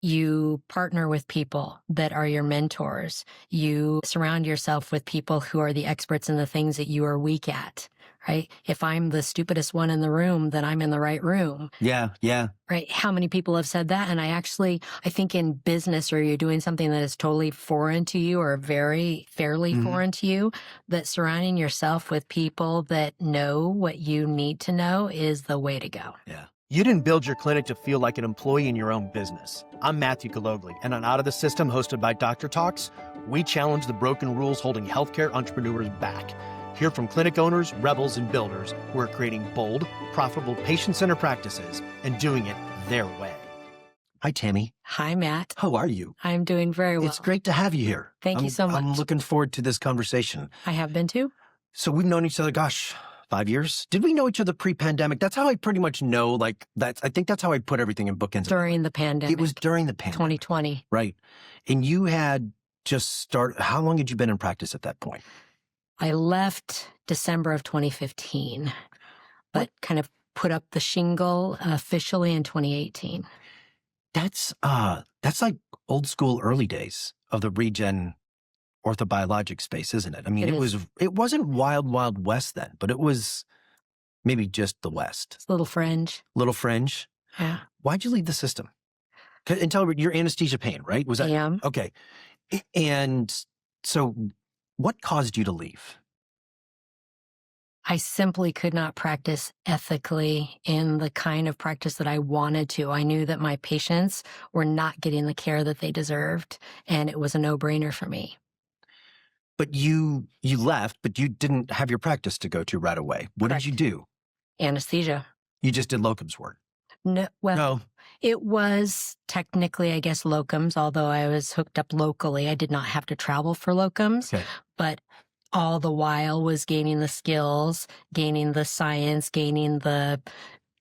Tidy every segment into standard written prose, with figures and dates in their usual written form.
You partner with people that are your mentors. You surround yourself with people who are the experts in the things that you are weak at, right? If I'm the stupidest one in the room, then I'm in the right room. Yeah, yeah. Right? How many people have said that? And I think in business, or you're doing something that is totally foreign to you or very fairly foreign to you, that surrounding yourself with people that know what you need to know is the way to go. Yeah. You didn't build your clinic to feel like an employee in your own business. I'm Matthew Gillogly, and on Out of the System, hosted by Dr. Talks, we challenge the broken rules holding healthcare entrepreneurs back. Hear from clinic owners, rebels, and builders who are creating bold, profitable patient-centered practices and doing it their way. Hi, Tammy. Hi, Matt. How are you? I'm doing very well. It's great to have you here. Thank you so much. I'm looking forward to this conversation. I have been too. So we've known each other, 5 years? Did we know each other pre-pandemic? That's how I pretty much know, I think that's how I put everything in bookends. During the pandemic. It was during the pandemic. 2020. Right. And you had just started, how long had you been in practice at that point? I left December of 2015, but kind of put up the shingle officially in 2018. That's like old school early days of the regen orthobiologic space, isn't it? I mean, it wasn't wild, wild west then, but it was maybe just the west. It's a little fringe. Little fringe? Yeah. Why'd you leave the system? And tell me, your anesthesia pain, right? Was that? I am. Okay. And so what caused you to leave? I simply could not practice ethically in the kind of practice that I wanted to. I knew that my patients were not getting the care that they deserved, and it was a no-brainer for me. But you left, but you didn't have your practice to go to right away. What Correct. did you do? Anesthesia. You just did locums work? No, well, No. It was technically, I guess, locums, although I was hooked up locally. I did not have to travel for locums, Okay. but all the while was gaining the skills, gaining the science, gaining the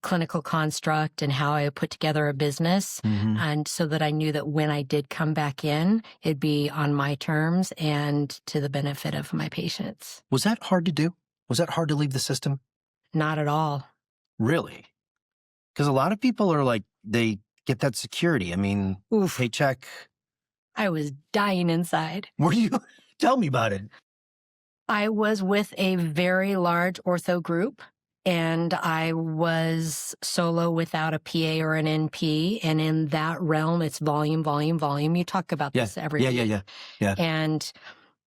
clinical construct and how I put together a business. And so that I knew that when I did come back in, it'd be on my terms and to the benefit of my patients. Was that hard to do? Was that hard to leave the system? Not at all. Really? Because a lot of people are like, they get that security. I mean, Oof. paycheck. I was dying inside. Were you? Tell me about it. I was with a very large ortho group, and I was solo without a PA or an NP. And in that realm, it's volume, volume, volume. You talk about this every week. Yeah. And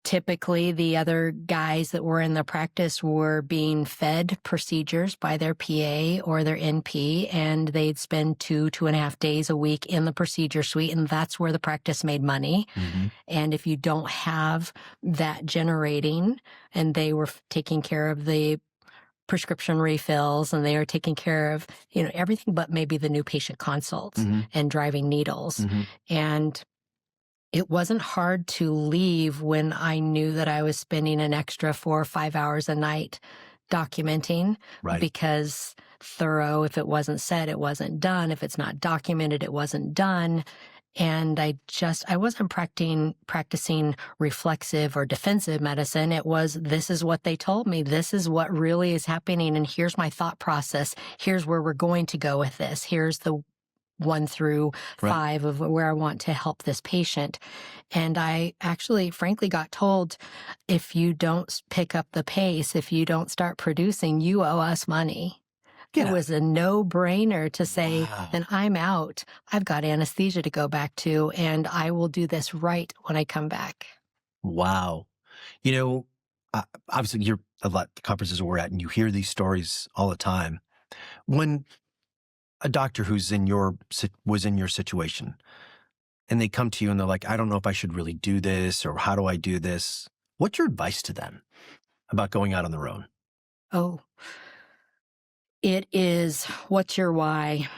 typically the other guys that were in the practice were being fed procedures by their PA or their NP, and they'd spend 2.5 days a week in the procedure suite, and that's where the practice made money. And if you don't have that generating, and they were taking care of the prescription refills, and they are taking care of, everything but maybe the new patient consults and driving needles. And it wasn't hard to leave when I knew that I was spending an extra 4 or 5 hours a night documenting, Right. because thorough, if it wasn't said, it wasn't done. If it's not documented, it wasn't done. And I wasn't practicing reflexive or defensive medicine. It was, this is what they told me. This is what really is happening. And here's my thought process. Here's where we're going to go with this. Here's the 1 through 5 of where I want to help this patient. And I actually, frankly, got told, if you don't pick up the pace, if you don't start producing, you owe us money. Yeah. It was a no-brainer to say, Wow. then I'm out. I've got anesthesia to go back to, and I will do this right when I come back. Wow. Obviously you're a lot the conferences we're at, and you hear these stories all the time. When a doctor who's was in your situation, and they come to you and they're like, I don't know if I should really do this, or how do I do this? What's your advice to them about going out on their own? Oh, it is, what's your why?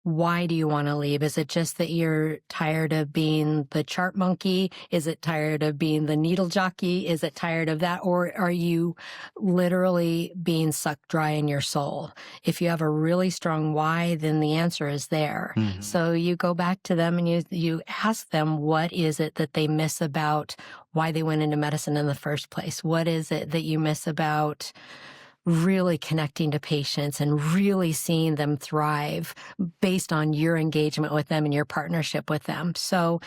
Why do you want to leave? Is it just that you're tired of being the chart monkey? Is it tired of being the needle jockey? Is it tired of that? Or are you literally being sucked dry in your soul? If you have a really strong why, then the answer is there. So you go back to them and you ask them, what is it that they miss about why they went into medicine in the first place? What is it that you miss about really connecting to patients and really seeing them thrive based on your engagement with them and your partnership with them. So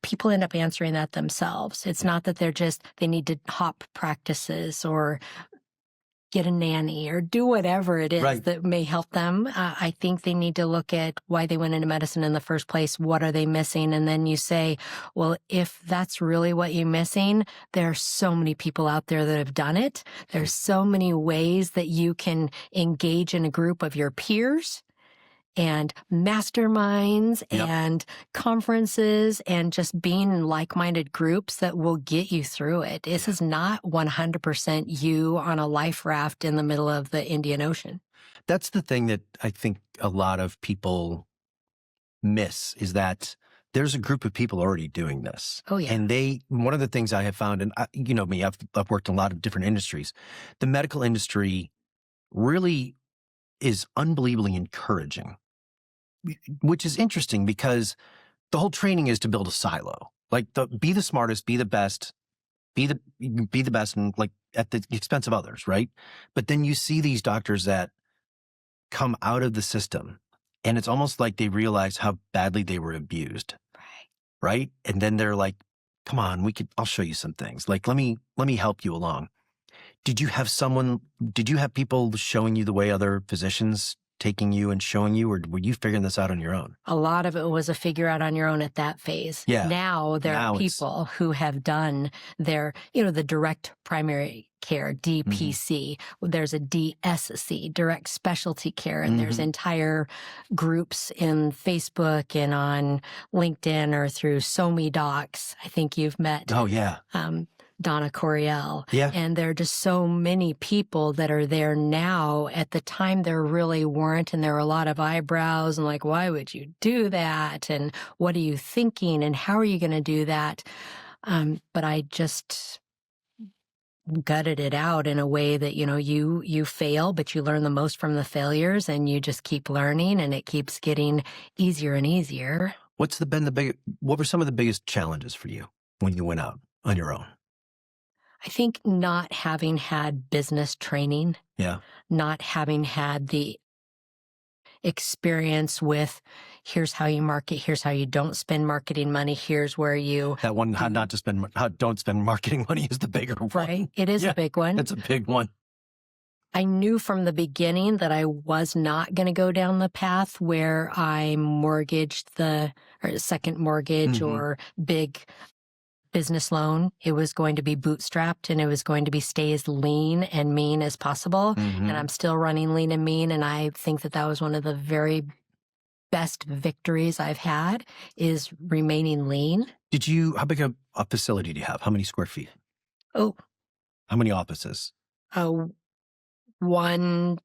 people end up answering that themselves. It's not that they need to hop practices or get a nanny or do whatever it is that may help them. I think they need to look at why they went into medicine in the first place. What are they missing? And then you say, well, if that's really what you're missing, there are so many people out there that have done it. There's so many ways that you can engage in a group of your peers and masterminds and conferences and just being in like-minded groups that will get you through it. This is not 100% you on a life raft in the middle of the Indian Ocean. That's the thing that I think a lot of people miss, is that there's a group of people already doing this. Oh, yeah. And one of the things I have found, and you know me, I've worked in a lot of different industries. The medical industry really is unbelievably encouraging, which is interesting because the whole training is to build a silo. Like, be the smartest, be the best, be the best, and like at the expense of others, right? But then you see these doctors that come out of the system, and it's almost like they realize how badly they were abused, right? And then they're like, "Come on, I'll show you some things. Like, let me help you along." Did you have people showing you the way, other physicians taking you and showing you, or were you figuring this out on your own? A lot of it was a figure out on your own at that phase. Yeah. Now there are people who have done the direct primary care, DPC. There's a DSC, direct specialty care, and there's entire groups in Facebook and on LinkedIn or through SoMe Docs. I think you've met. Oh, yeah. Donna Coriel. Yeah. And there are just so many people that are there now. At the time, there really weren't. And there were a lot of eyebrows and like, why would you do that? And what are you thinking? And how are you going to do that? But I just gutted it out in a way that, you fail, but you learn the most from the failures, and you just keep learning, and it keeps getting easier and easier. What were some of the biggest challenges for you when you went out on your own? I think not having had business training, not having had the experience with here's how you market, here's how you don't spend marketing money, here's where you... That one, how don't spend marketing money, is the bigger one. Right, it is a big one. It's a big one. I knew from the beginning that I was not going to go down the path where I mortgaged or second mortgage or big business loan. It was going to be bootstrapped, and it was going to be stay as lean and mean as possible. And I'm still running lean and mean. And I think that was one of the very best victories I've had, is remaining lean. How big a facility do you have? How many square feet? Oh. How many offices? 1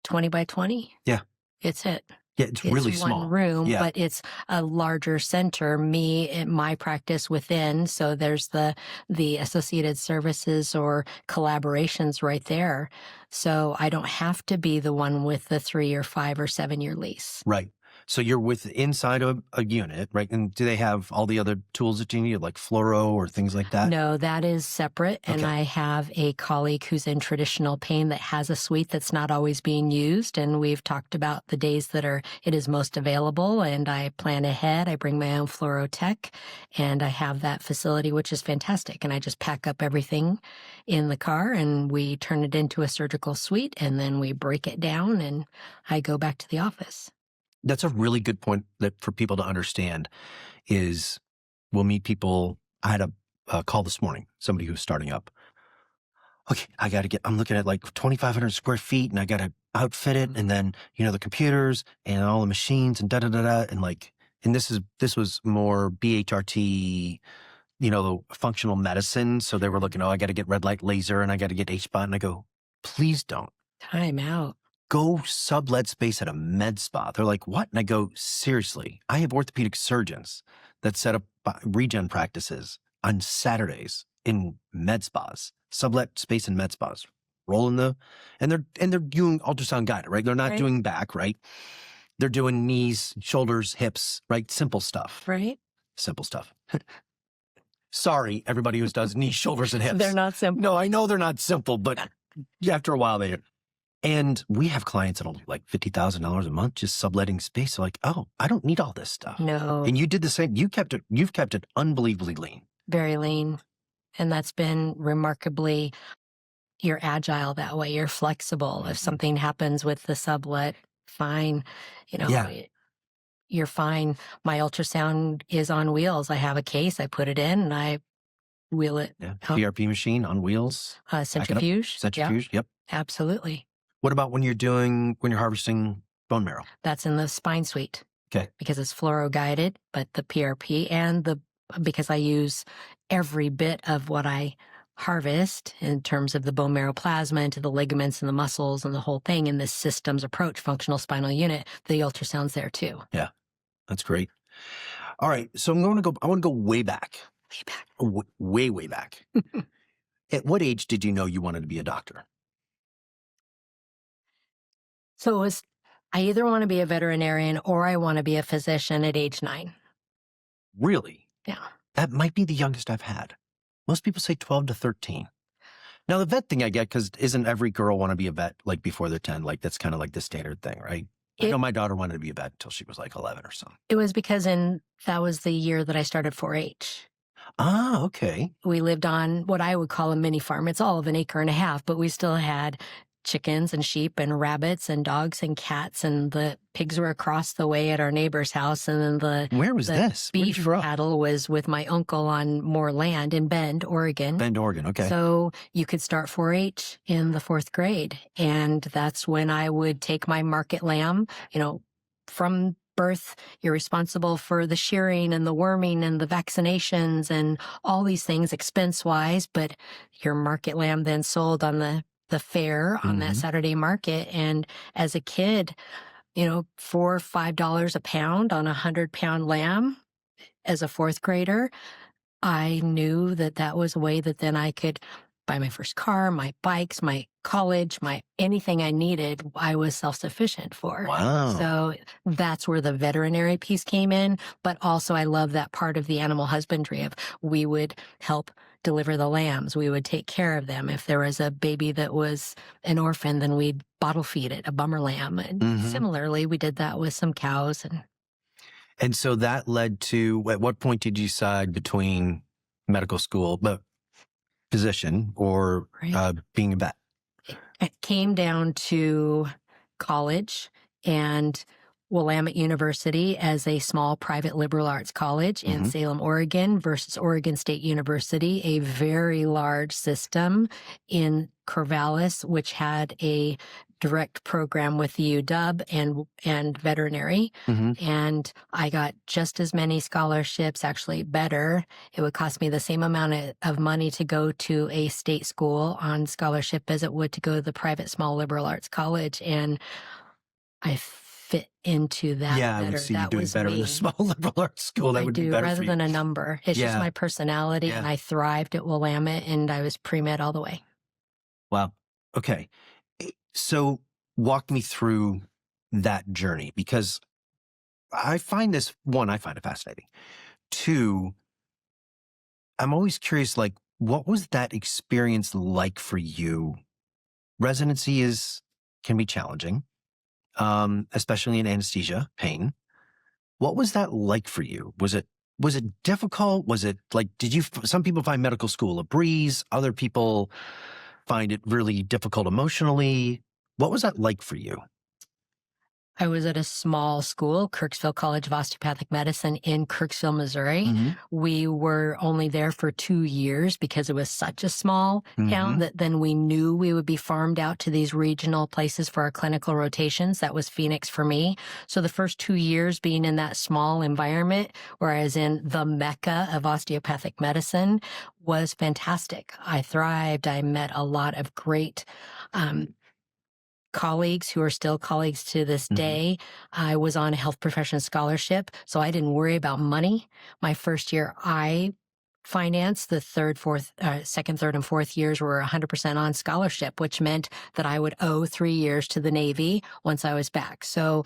20 by 20. Yeah. It's it. Yeah, it's really small. One room, but it's a larger center. My practice within, so there's the associated services or collaborations right there. So I don't have to be the one with the 3 or 5 or 7 year lease. Right. So you're inside a unit, right? And do they have all the other tools that you need, like fluoro or things like that? No, that is separate. Okay. And I have a colleague who's in traditional pain that has a suite that's not always being used. And we've talked about the days that it is most available. And I plan ahead. I bring my own fluoro tech, and I have that facility, which is fantastic. And I just pack up everything in the car, and we turn it into a surgical suite, and then we break it down, and I go back to the office. That's a really good point that for people to understand is we'll meet people. I had a call this morning, somebody who's starting up. Okay, I'm looking at like 2,500 square feet, and I got to outfit it. And then, the computers and all the machines and da-da-da-da. And this was more BHRT, the functional medicine. So they were looking, I got to get red light laser, and I got to get HBOT. And I go, please don't. Time out. Go sublet space at a med spa. They're like, what? And I go, seriously, I have orthopedic surgeons that set up regen practices on Saturdays in med spas, sublet space in med spas, and they're doing ultrasound guided, right? They're not doing back, right? They're doing knees, shoulders, hips, right? Simple stuff. Right. Simple stuff. Sorry, everybody who does knees, shoulders, and hips. They're not simple. No, I know they're not simple, but after a while they. And we have clients that'll like $50,000 a month just subletting space. They're like, oh, I don't need all this stuff. No. And you did the same. You've kept it unbelievably lean. Very lean. And that's been remarkably, you're agile that way. You're flexible. If something happens with the sublet, fine. You're fine. My ultrasound is on wheels. I have a case. I put it in and I wheel it. Yeah. PRP machine on wheels. Centrifuge. Centrifuge. Yep. Absolutely. What about when you're harvesting bone marrow? That's in the spine suite. Okay. Because it's fluoro guided, but the PRP and because I use every bit of what I harvest in terms of the bone marrow plasma into the ligaments and the muscles and the whole thing in this systems approach, functional spinal unit, the ultrasound's there too. Yeah. That's great. All right. So I want to go way back. Way back. At what age did you know you wanted to be a doctor? So it was, I either want to be a veterinarian or I want to be a physician at age 9. Really? Yeah. That might be the youngest I've had. Most people say 12 to 13. Now, the vet thing I get, because isn't every girl want to be a vet like before they're 10? Like that's kind of like the standard thing, right? I know my daughter wanted to be a vet until she was like 11 or something. It was because that was the year that I started 4-H. Ah, okay. We lived on what I would call a mini farm. It's all of 1.5 acres, but we still had chickens and sheep and rabbits and dogs and cats, and the pigs were across the way at our neighbor's house. And then Where was this? beef cattle was with my uncle on more land in Bend, Oregon. Bend, Oregon, okay. So you could start 4-H in the 4th grade. And that's when I would take my market lamb, from birth, you're responsible for the shearing and the worming and the vaccinations and all these things expense-wise, but your market lamb then sold on the fair on that Saturday market. And as a kid, $4 or $5 a pound on a 100-pound lamb as a 4th grader, I knew that was a way that then I could buy my first car, my bikes, my college, anything I needed, I was self-sufficient for. Wow. So that's where the veterinary piece came in. But also I love that part of the animal husbandry of we would help deliver the lambs. We would take care of them. If there was a baby that was an orphan, then we'd bottle feed it, a bummer lamb. And similarly, we did that with some cows. And so that led to, at what point did you decide between medical school, physician or being a vet? It came down to college and Willamette University as a small private liberal arts college in Salem, Oregon versus Oregon State University, a very large system in Corvallis, which had a direct program with the UW and veterinary. And I got just as many scholarships, actually better. It would cost me the same amount of money to go to a state school on scholarship as it would to go to the private small liberal arts college. And I fit into that yeah, better. I would see that you doing better in a small liberal arts school. That would be better rather for you. than a number. It's just my personality, and I thrived at Willamette, and I was pre-med all the way. Wow. Okay. So walk me through that journey, because I find it fascinating. 2, I'm always curious, like, what was that experience like for you? Residency can be challenging, especially in anesthesia, pain. What was that like for you? Was it difficult? Was it like, some people find medical school a breeze. Other people find it really difficult emotionally. What was that like for you? I was at a small school, Kirksville College of Osteopathic Medicine in Kirksville, Missouri. We were only there for 2 years because it was such a small town that then we knew we would be farmed out to these regional places for our clinical rotations. That was Phoenix for me. So the first 2 years being in that small environment, where I was in the mecca of osteopathic medicine, was fantastic. I thrived. I met a lot of great colleagues who are still colleagues to this day. I was on a health profession scholarship, so I didn't worry about money. My first year, I finance, the second, third, and fourth years were 100% on scholarship, which meant that I would owe 3 years to the Navy once I was back. So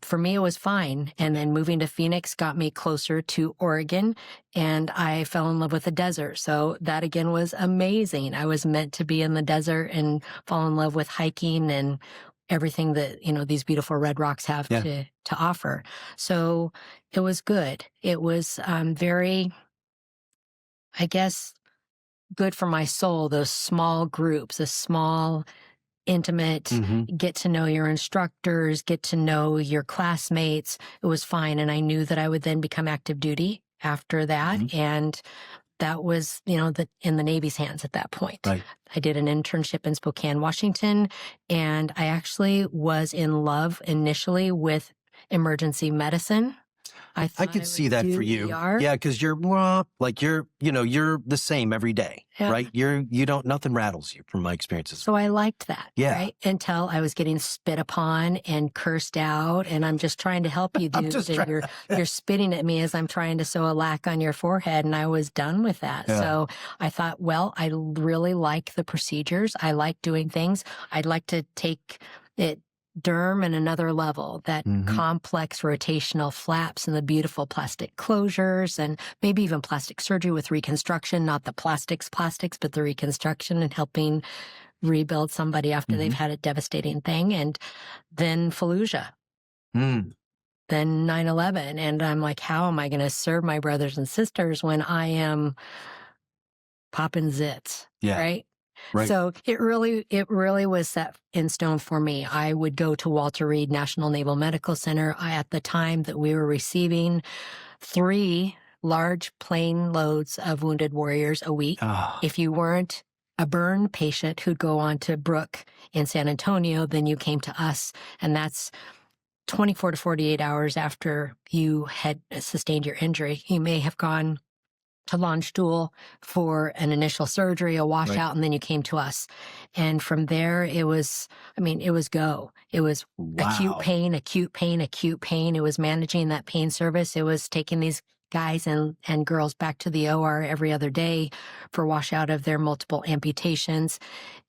for me, it was fine. And then moving to Phoenix got me closer to Oregon, and I fell in love with the desert. So that again was amazing. I was meant to be in the desert and fall in love with hiking and everything that, these beautiful red rocks have to offer. So it was good. It was very, I guess, good for my soul, those small groups, a small, intimate, get to know your instructors, get to know your classmates. It was fine. And I knew that I would then become active duty after that. And that was, in the Navy's hands at that point. Right. I did an internship in Spokane, Washington, and I actually was in love initially with emergency medicine. I could see that for you. ER. Yeah, because you're the same every day, right? Nothing rattles you from my experiences. So I liked that, Yeah. right? Until I was getting spit upon and cursed out, and I'm just trying to help you, dude. And you're spitting at me as I'm trying to sew a lac on your forehead, and I was done with that. Yeah. So I thought, well, I really like the procedures. I like doing things. I'd like to take it derm and another level, that complex rotational flaps and the beautiful plastic closures, and maybe even plastic surgery with reconstruction, not the plastics, but the reconstruction and helping rebuild somebody after they've had a devastating thing. And then Fallujah. Then 9/11. And I'm like, how am I going to serve my brothers and sisters when I am popping zits? Yeah. Right? Right. So it really was set in stone for me. I would go to Walter Reed National Naval Medical Center. At the time that we were receiving 3 large plane loads of wounded warriors a week. If you weren't a burn patient who'd go on to Brooke in San Antonio, then you came to us, and that's 24 to 48 hours after you had sustained your injury. You may have gone to Landstuhl for an initial surgery, a washout, and then you came to us. And from there, it was go. It was acute pain. It was managing that pain service. It was taking these guys and girls back to the OR every other day for washout of their multiple amputations.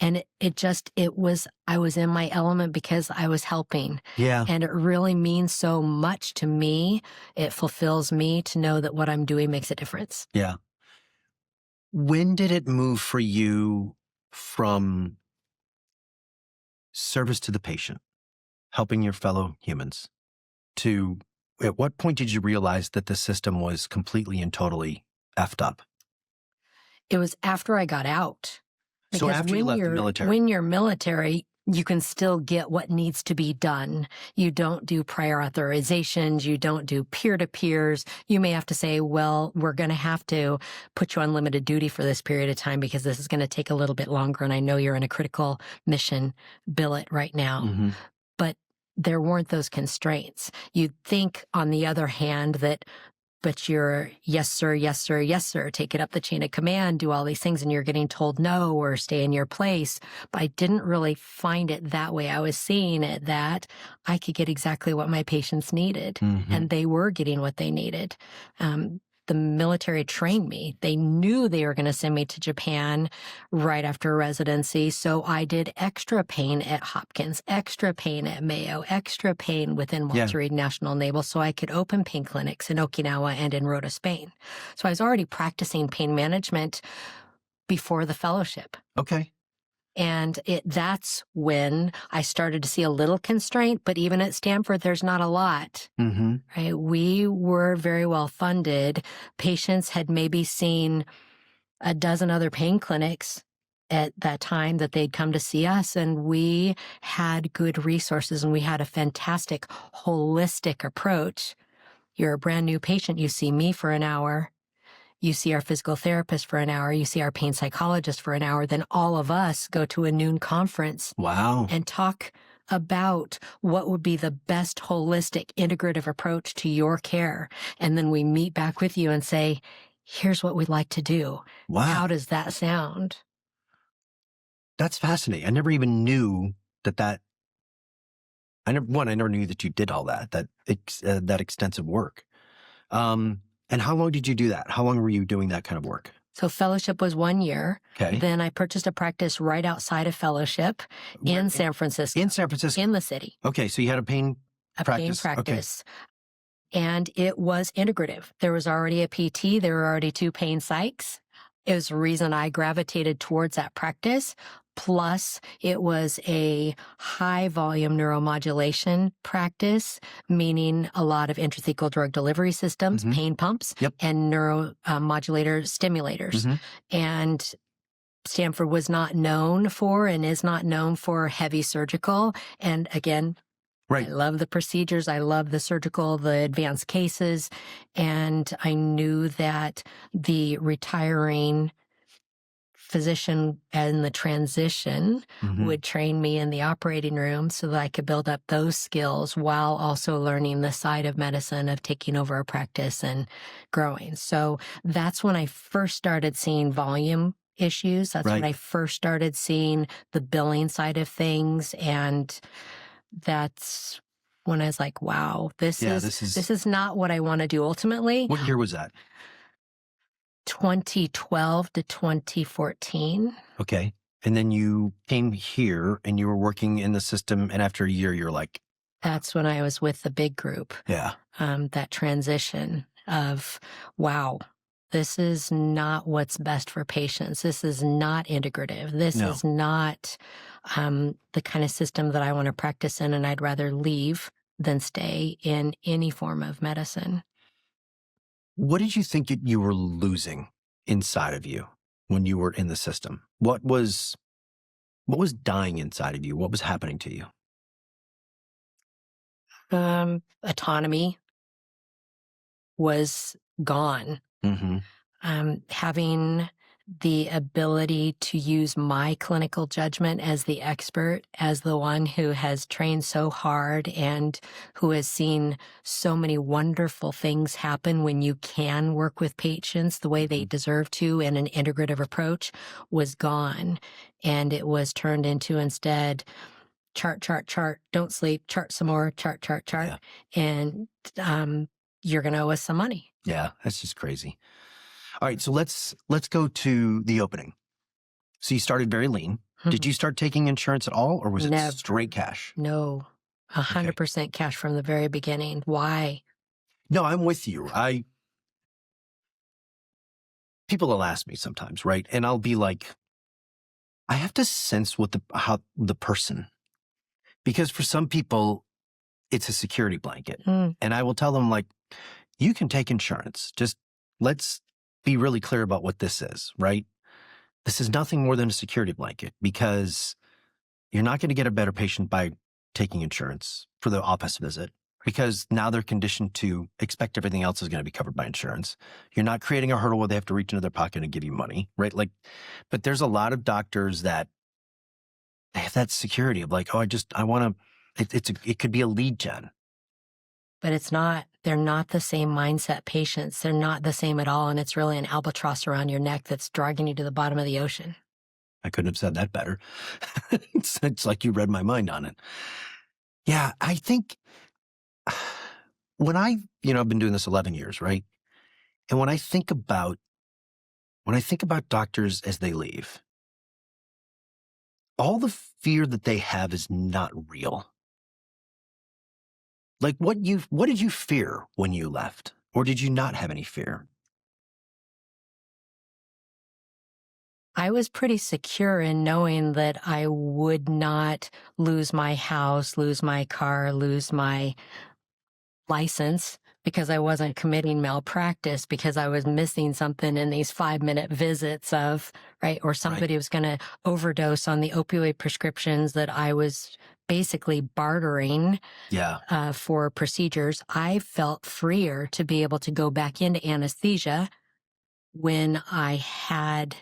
And I was in my element because I was helping. Yeah. And it really means so much to me. It fulfills me to know that what I'm doing makes a difference. Yeah. When did it move for you from service to the patient, helping your fellow humans, to at what point did you realize that the system was completely and totally effed up? It was after I got out. So after you left the military. When you're military, you can still get what needs to be done. You don't do prior authorizations. You don't do peer-to-peers. You may have to say, well, we're going to have to put you on limited duty for this period of time because this is going to take a little bit longer. And I know you're in a critical mission billet right now. But there weren't those constraints. You'd think, on the other hand, but you're yes, sir, yes, sir, yes, sir, take it up the chain of command, do all these things, and you're getting told no or stay in your place. But I didn't really find it that way. I was seeing it that I could get exactly what my patients needed, and they were getting what they needed. The military trained me. They knew they were going to send me to Japan right after residency. So I did extra pain at Hopkins, extra pain at Mayo, extra pain within Walter Reed National Naval, so I could open pain clinics in Okinawa and in Rota, Spain. So I was already practicing pain management before the fellowship. Okay. And that's when I started to see a little constraint, but even at Stanford, there's not a lot, right? We were very well funded. Patients had maybe seen a dozen other pain clinics at that time that they'd come to see us, and we had good resources, and we had a fantastic holistic approach. You're a brand new patient, you see me for an hour. You see our physical therapist for an hour, you see our pain psychologist for an hour, then all of us go to a noon conference. Wow. And talk about what would be the best holistic integrative approach to your care. And then we meet back with you and say, here's what we'd like to do. Wow. How does that sound? That's fascinating. I never even knew I never knew that you did all that extensive work. And And how long did you do that? How long were you doing that kind of work? So fellowship was 1 year. Okay. Then I purchased a practice right outside of fellowship in San Francisco. In San Francisco? In the city. Okay, so you had a pain practice? Pain practice. Okay. And it was integrative. There was already a PT. There were already 2 pain psychs. It was the reason I gravitated towards that practice. Plus, it was a high volume neuromodulation practice, meaning a lot of intrathecal drug delivery systems, pain pumps, and neuromodulator stimulators. And Stanford was not known for and is not known for heavy surgical. And again, I love the procedures. I love the surgical, the advanced cases. And I knew that the retiring physician and the transition would train me in the operating room so that I could build up those skills while also learning the side of medicine of taking over a practice and growing. So that's when I first started seeing volume issues. That's when I first started seeing the billing side of things. And that's when I was like, wow, this is not what I want to do ultimately. What year was that? 2012 to 2014. Okay. And then you came here and you were working in the system. And after a year, you're like, that's when I was with the big group. Yeah. That transition of, wow, this is not what's best for patients. This is not integrative. This is not the kind of system that I want to practice in. And I'd rather leave than stay in any form of medicine. What did you think you were losing inside of you when you were in the system? What was dying inside of you? What was happening to you? Autonomy was gone. Having the ability to use my clinical judgment as the expert, as the one who has trained so hard and who has seen so many wonderful things happen when you can work with patients the way they deserve to in an integrative approach was gone. And it was turned into instead chart, don't sleep, chart some more, chart. Yeah. And you're going to owe us some money. Yeah, that's just crazy. All right, so let's go to the opening. So you started very lean. Did you start taking insurance at all, or was it straight cash? No, 100% cash from the very beginning. Why? No, I'm with you. People will ask me sometimes, right? And I'll be like, I have to sense how the person, because for some people, it's a security blanket. And I will tell them, like, you can take insurance. Just let's be really clear about what this is, right? This is nothing more than a security blanket, because you're not going to get a better patient by taking insurance for the office visit, because now they're conditioned to expect everything else is going to be covered by insurance. You're not creating a hurdle where they have to reach into their pocket and give you money, right? Like, but there's a lot of doctors that they have that security of like, oh, I want to, it could be a lead gen. But it's not. They're not the same mindset patients. They're not the same at all. And it's really an albatross around your neck that's dragging you to the bottom of the ocean. I couldn't have said that better. It's like you read my mind on it. Yeah, I think when I've been doing this 11 years, right? And when I think about doctors as they leave, all the fear that they have is not real. Like what did you fear when you left? Or did you not have any fear? I was pretty secure in knowing that I would not lose my house, lose my car, lose my license because I wasn't committing malpractice, because I was missing something in these 5-minute visits or somebody was going to overdose on the opioid prescriptions that I was basically bartering for procedures. I felt freer to be able to go back into anesthesia when I had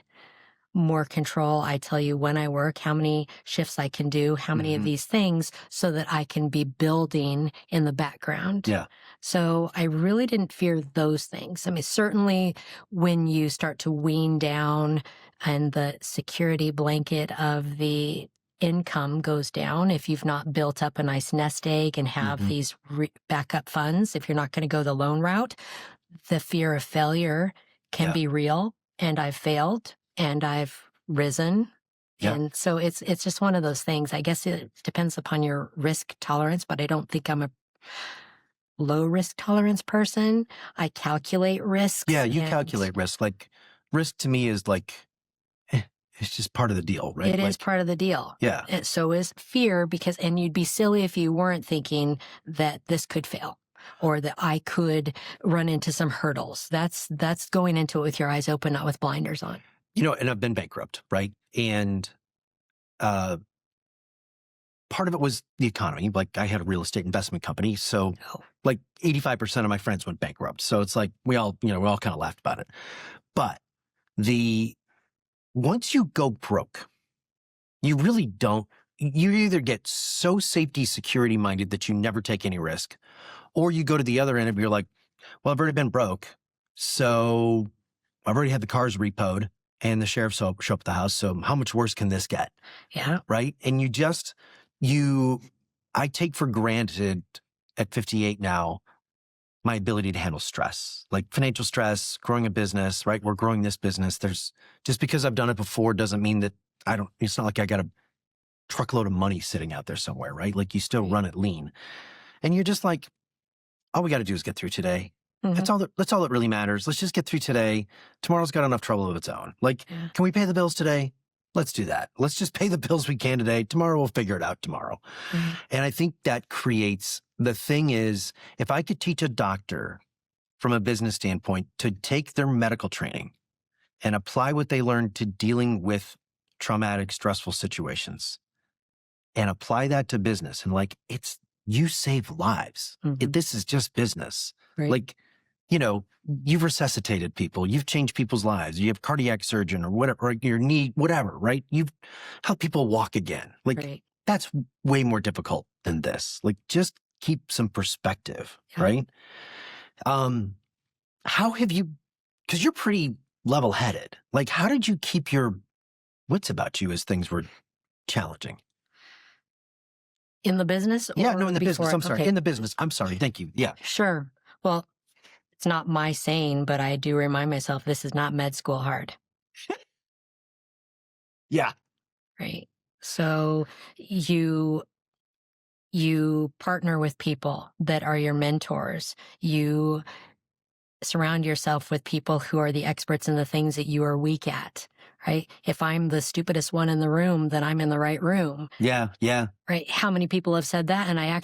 more control. I tell you when I work, how many shifts I can do, how many of these things, so that I can be building in the background. Yeah. So I really didn't fear those things. I mean, certainly when you start to wean down and the security blanket of the income goes down, if you've not built up a nice nest egg and have these backup funds, if you're not going to go the loan route, the fear of failure can Yeah. be real, and I've failed and I've risen. Yeah. And so it's just one of those things. I guess it depends upon your risk tolerance, but I don't think I'm a low risk tolerance person. I calculate risks. Yeah, you and calculate risk. Like, risk to me is like, it's just part of the deal, right? It is Like, part of the deal. yeah. And so is fear, and you'd be silly if you weren't thinking that this could fail or that I could run into some hurdles. That's going into it with your eyes open, not with blinders on. You know, and I've been bankrupt, right? And part of it was the economy. Like, I had a real estate investment company. So like 85% of my friends went bankrupt. So it's like, we all kind of laughed about it. But once you go broke, you really don't, you either get so safety security minded that you never take any risk, or you go to the other end and you're like, well, I've already been broke. So I've already had the cars repoed and the sheriff show up at the house. So how much worse can this get? Yeah. Right. And I take for granted at 58 now, my ability to handle stress, like financial stress, growing a business, right? We're growing this business. Just because I've done it before doesn't mean that it's not like I got a truckload of money sitting out there somewhere, right? Like, you still run it lean, and you're just like, all we got to do is get through today. Mm-hmm. That's all that really matters. Let's just get through today. Tomorrow's got enough trouble of its own. Like, Can we pay the bills today? Let's do that. Let's just pay the bills we can today. Tomorrow we'll figure it out tomorrow. Mm-hmm. And I think that the thing is, if I could teach a doctor from a business standpoint to take their medical training and apply what they learned to dealing with traumatic, stressful situations and apply that to business, and like, you save lives. Mm-hmm. This is just business. Right. Like, you've resuscitated people, you've changed people's lives, you have cardiac surgeon or whatever, or your knee, whatever, right? You've helped people walk again. Like, That's way more difficult than this. Like, just keep some perspective, right? How have you, because you're pretty level-headed, like, how did you keep your wits about you as things were challenging? In the business? Yeah, no, in the business. I'm sorry. Okay. In the business. I'm sorry. Thank you. Yeah. Sure. Well, it's not my saying, but I do remind myself this is not med school hard. Yeah. Right. So you partner with people that are your mentors. You surround yourself with people who are the experts in the things that you are weak at, right? If I'm the stupidest one in the room, then I'm in the right room. Yeah, yeah. Right? How many people have said that? And I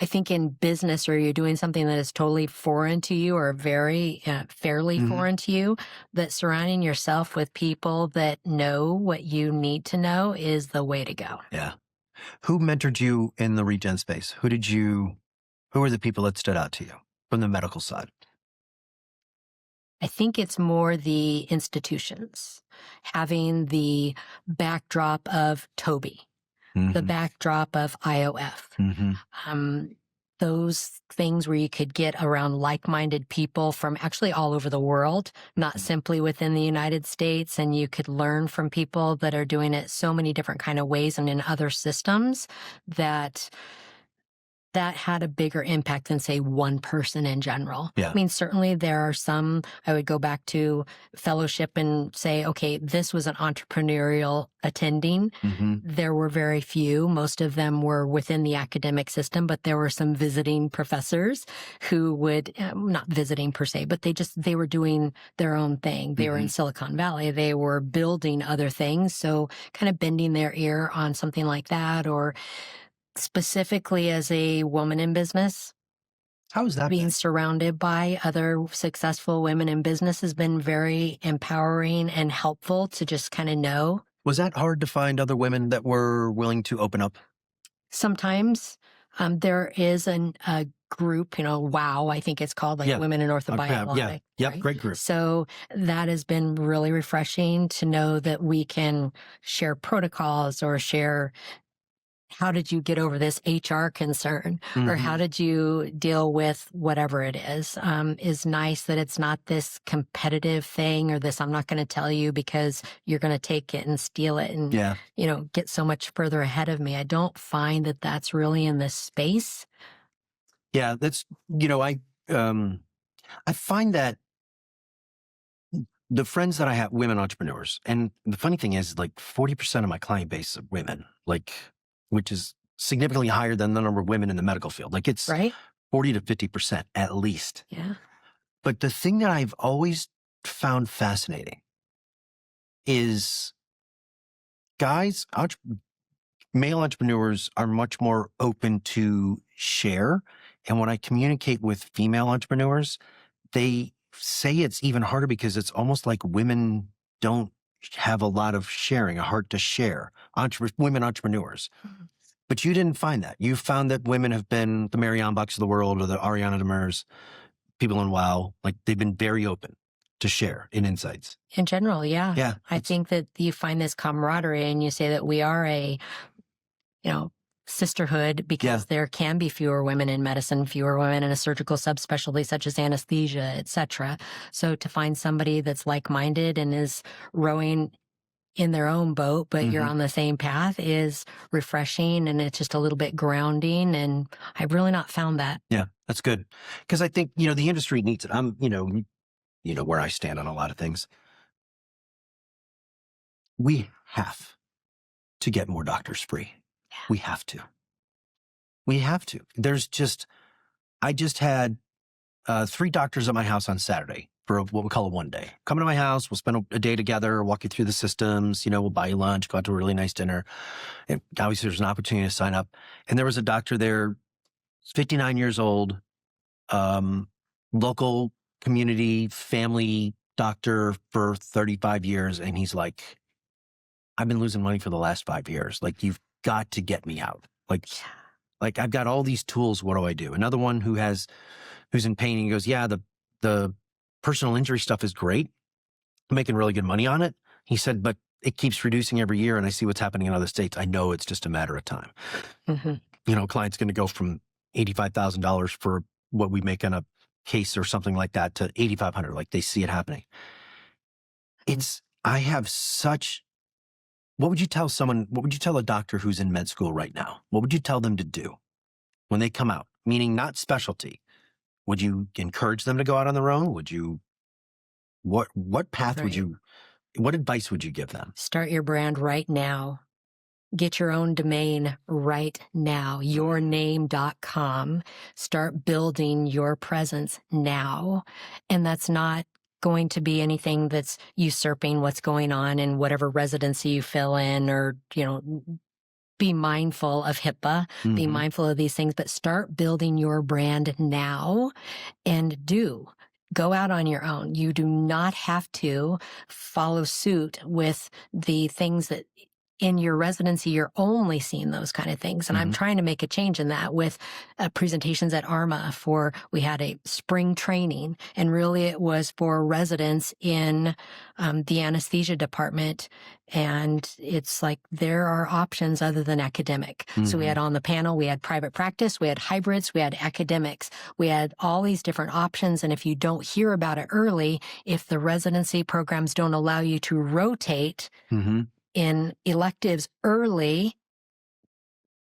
think in business, or you're doing something that is totally foreign to you, or very fairly foreign to you, that surrounding yourself with people that know what you need to know is the way to go. Yeah. Who mentored you in the regen space? Who were the people that stood out to you from the medical side? I think it's more the institutions having the backdrop of Toby, the backdrop of IOF, those things where you could get around like-minded people from actually all over the world, not simply within the United States, and you could learn from people that are doing it so many different kind of ways and in other systems that had a bigger impact than, say, one person in general. Yeah. I mean, certainly there are some, I would go back to fellowship and say, okay, this was an entrepreneurial attending. There were very few. Most of them were within the academic system, but there were some visiting professors who would, not visiting per se, but they were doing their own thing. They were in Silicon Valley. They were building other things. So kind of bending their ear on something like that, or specifically as a woman in business. How is that? Being surrounded by other successful women in business has been very empowering and helpful to just kind of know. Was that hard to find other women that were willing to open up? Sometimes there is a group, WOW, I think it's called, like Women in Orthobiology. Yeah. Yep. Right? Great group. So that has been really refreshing to know that we can share protocols or share, how did you get over this HR concern, or how did you deal with whatever it is nice that it's not this competitive thing, or this, I'm not going to tell you because you're going to take it and steal it and, get so much further ahead of me. I don't find that that's really in this space. Yeah, that's, I find that the friends that I have, women entrepreneurs, and the funny thing is like 40% of my client base are women, like, which is significantly higher than the number of women in the medical field. Like it's Right? 40 to 50% at least. Yeah. But the thing that I've always found fascinating is guys, male entrepreneurs are much more open to share. And when I communicate with female entrepreneurs, they say it's even harder because it's almost like women don't have a lot of sharing, a heart to share, women entrepreneurs. Mhm. But you didn't find that. You found that women have been the Marianne Bucks of the world or the Ariana Demers, people in WoW, like they've been very open to share in insights. In general, yeah. Yeah. I think that you find this camaraderie and you say that we are a, sisterhood because there can be fewer women in medicine, fewer women in a surgical subspecialty such as anesthesia, etc. So to find somebody that's like-minded and is rowing in their own boat, but you're on the same path is refreshing, and it's just a little bit grounding. And I've really not found that. Yeah, that's good. Because I think, the industry needs it. I'm, where I stand on a lot of things. We have to get more doctors free. Yeah. We have to. We have to. I just had 3 doctors at my house on Saturday for what we call a one day. Come to my house, we'll spend a day together, walk you through the systems, we'll buy you lunch, go out to a really nice dinner. And obviously there's an opportunity to sign up. And there was a doctor there, 59 years old, local community family doctor for 35 years. And he's like, I've been losing money for the last 5 years. Like, you've got to get me out. Like I've got all these tools. What do I do? Another one who's in pain. And he goes, yeah, the personal injury stuff is great. I'm making really good money on it. He said, but it keeps reducing every year. And I see what's happening in other states. I know it's just a matter of time. Mm-hmm. Client's going to go from $85,000 for what we make on a case or something like that to $8,500. Like, they see it happening. What would you tell a doctor who's in med school right now? What would you tell them to do when they come out? Meaning not specialty. Would you encourage them to go out on their own? What path what advice would you give them? Start your brand right now. Get your own domain right now, yourname.com. Start building your presence now. And that's not going to be anything that's usurping what's going on in whatever residency you fill in, or, be mindful of HIPAA, be mindful of these things, but start building your brand now and go out on your own. You do not have to follow suit with the things that in your residency, you're only seeing those kind of things. And I'm trying to make a change in that with presentations at ARMA we had a spring training, and really it was for residents in the anesthesia department. And it's like, there are options other than academic. So we had on the panel, we had private practice, we had hybrids, we had academics, we had all these different options. And if you don't hear about it early, if the residency programs don't allow you to rotate in electives early,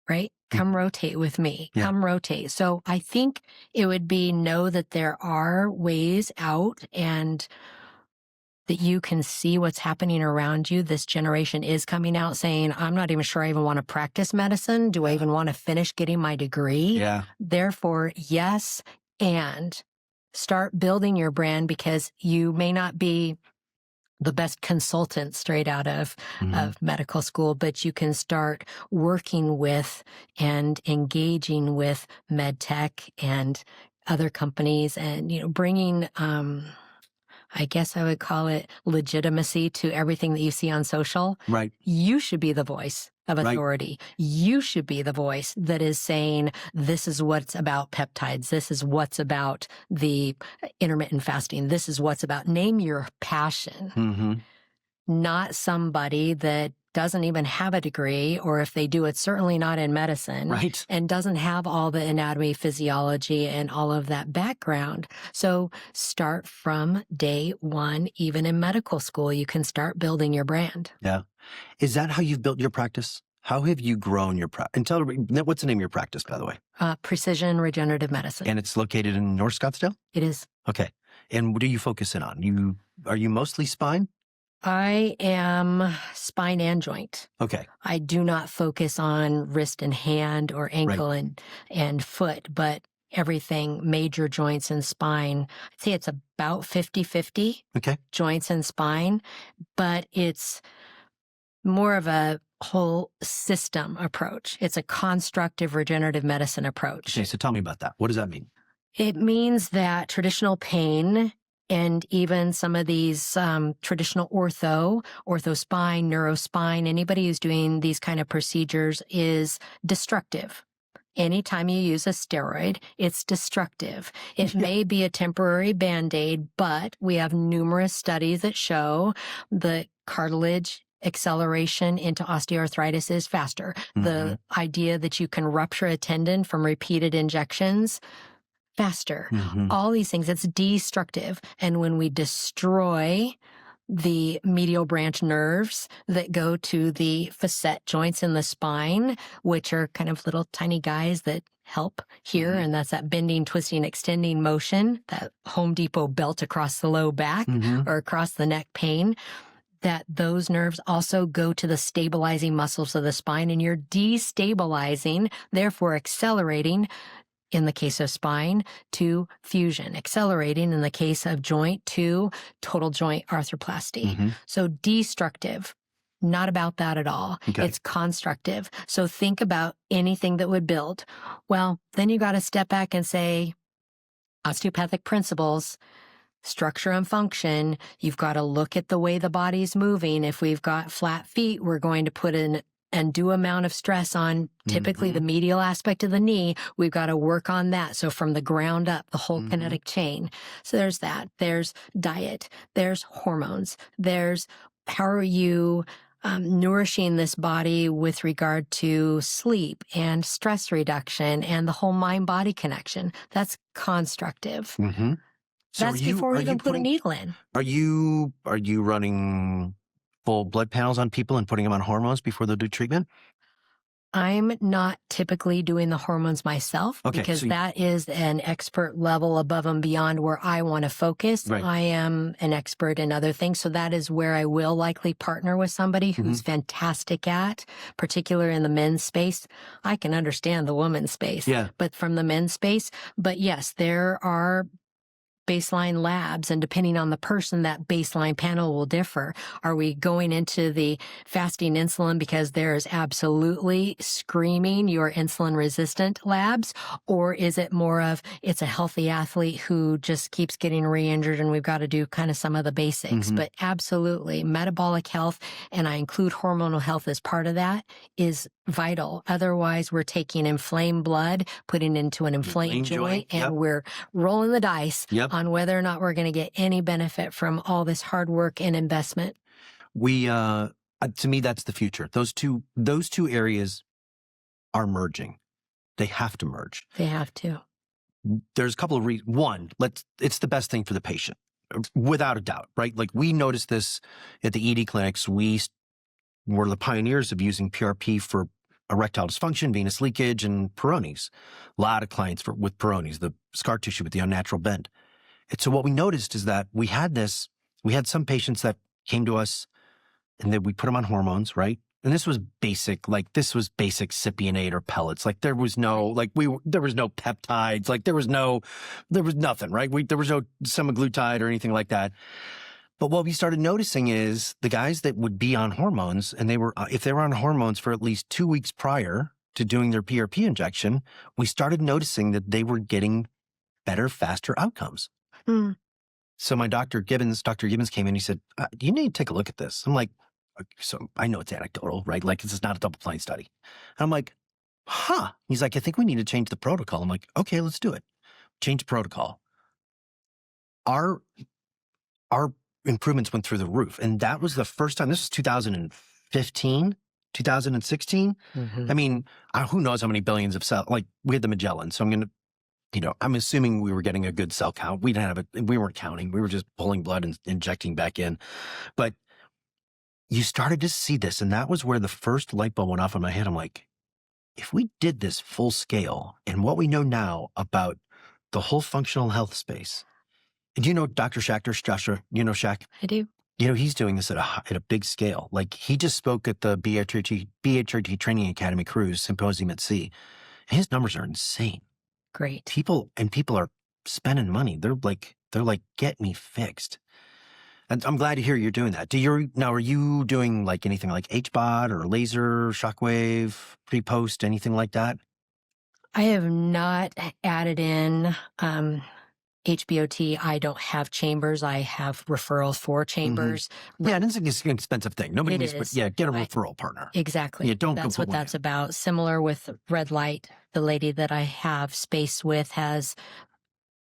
right? Come rotate with me. Yeah. Come rotate. So I think it would be know that there are ways out, and that you can see what's happening around you. This generation is coming out saying, I'm not even sure I even want to practice medicine. Do I even want to finish getting my degree? Yeah. Therefore, yes, and start building your brand, because you may not be the best consultant straight out of medical school, but you can start working with and engaging with med tech and other companies, and, bringing, I guess I would call it legitimacy to everything that you see on social. Right. You should be the voice of authority. Right. You should be the voice that is saying, this is what's about peptides. This is what's about the intermittent fasting. This is what's about. Name your passion. Not somebody that doesn't even have a degree, or if they do, it's certainly not in medicine, right, and doesn't have all the anatomy, physiology, and all of that background. So start from day one. Even in medical school, you can start building your brand. Yeah. Is that how you've built your practice? How have you grown your practice? And what's the name of your practice, by the way? Precision Regenerative Medicine. And it's located in North Scottsdale? It is. Okay. And what do you focus in on? Are you mostly spine? I am spine and joint. Okay. I do not focus on wrist and hand or ankle and foot, but everything, major joints and spine. I'd say it's about 50-50 Okay. joints and spine, but it's more of a whole system approach. It's a constructive regenerative medicine approach. Okay. So tell me about that. What does that mean? It means that traditional pain and even some of these traditional ortho spine, neurospine, anybody who's doing these kind of procedures is destructive. Anytime you use a steroid, it's destructive. It may be a temporary Band-Aid, but we have numerous studies that show the cartilage acceleration into osteoarthritis is faster. Mm-hmm. The idea that you can rupture a tendon from repeated injections, faster. Mm-hmm. All these things, it's destructive. And when we destroy the medial branch nerves that go to the facet joints in the spine, which are kind of little tiny guys that help here, and that's that bending, twisting, extending motion, that Home Depot belt across the low back or across the neck pain, that those nerves also go to the stabilizing muscles of the spine, and you're destabilizing, therefore accelerating, in the case of spine, to fusion, accelerating in the case of joint to total joint arthroplasty. So destructive, not about that at all. Okay. It's constructive. So think about anything that would build. Well, then you got to step back and say, osteopathic principles, structure and function, you've got to look at the way the body's moving. If we've got flat feet, we're going to put an undue amount of stress on typically the medial aspect of the knee. We've got to work on that. So from the ground up, the whole kinetic chain. So there's that. There's diet. There's hormones. There's how are you nourishing this body with regard to sleep and stress reduction and the whole mind-body connection. That's constructive. So That's before we even put a needle in. Are you running full blood panels on people and putting them on hormones before they do treatment? I'm not typically doing the hormones myself because that is an expert level above and beyond where I want to focus. Right. I am an expert in other things. So that is where I will likely partner with somebody who's fantastic at, particularly in the men's space. I can understand the women's space, but from the men's space. But yes, there are baseline labs, and depending on the person, that baseline panel will differ. Are we going into the fasting insulin because there is absolutely screaming you're insulin resistant labs, or is it more of it's a healthy athlete who just keeps getting re-injured and we've got to do kind of some of the basics? But absolutely, metabolic health, and I include hormonal health as part of that, is vital. Otherwise, we're taking inflamed blood, putting it into an inflamed joint, and we're rolling the dice on whether or not we're going to get any benefit from all this hard work and investment. We, to me, that's the future. Those two areas are merging. They have to merge. They have to. There's a couple of reasons. One, it's the best thing for the patient, without a doubt, right? Like we noticed this at the ED clinics. We were the pioneers of using PRP for erectile dysfunction, venous leakage, and Peyronie's. A lot of clients with Peyronie's, the scar tissue with the unnatural bend. And so what we noticed is that we had some patients that came to us and then we put them on hormones, right? And this was basic cypionate or pellets. Like there was no peptides, like there was nothing, right? There was no semaglutide or anything like that. But what we started noticing is the guys that would be on hormones, and if they were on hormones for at least 2 weeks prior to doing their PRP injection, we started noticing that they were getting better, faster outcomes. So my Dr. Gibbons came in, he said, you need to take a look at this. I'm like, so I know it's anecdotal, right? Like this is not a double-blind study. And I'm like, He's like, I think we need to change the protocol. I'm like, okay, let's do it. Change the protocol. Our improvements went through the roof. And that was the first time. This was 2015, 2016. I mean, who knows how many billions of cells, like we had the Magellan. So I'm assuming we were getting a good cell count. We weren't counting. We were just pulling blood and injecting back in. But you started to see this. And that was where the first light bulb went off in my head. I'm like, if we did this full scale and what we know now about the whole functional health space, Do you know Dr. Schachter's Joshua? You know Shaq? I do. You know, he's doing this at a big scale. Like, he just spoke at the BHRT Training Academy Cruise Symposium at Sea. His numbers are insane. Great. People are spending money. They're like, get me fixed. And I'm glad to hear you're doing that. Are you doing like anything like HBOT or laser, shockwave, pre-post, anything like that? I have not added in HBOT. I don't have chambers. I have referrals for chambers. Yeah, and it's an expensive thing. Nobody It needs, is. but yeah, get a referral partner. Exactly. Yeah, don't That's go what that's about. Similar with red light. The lady that I have space with has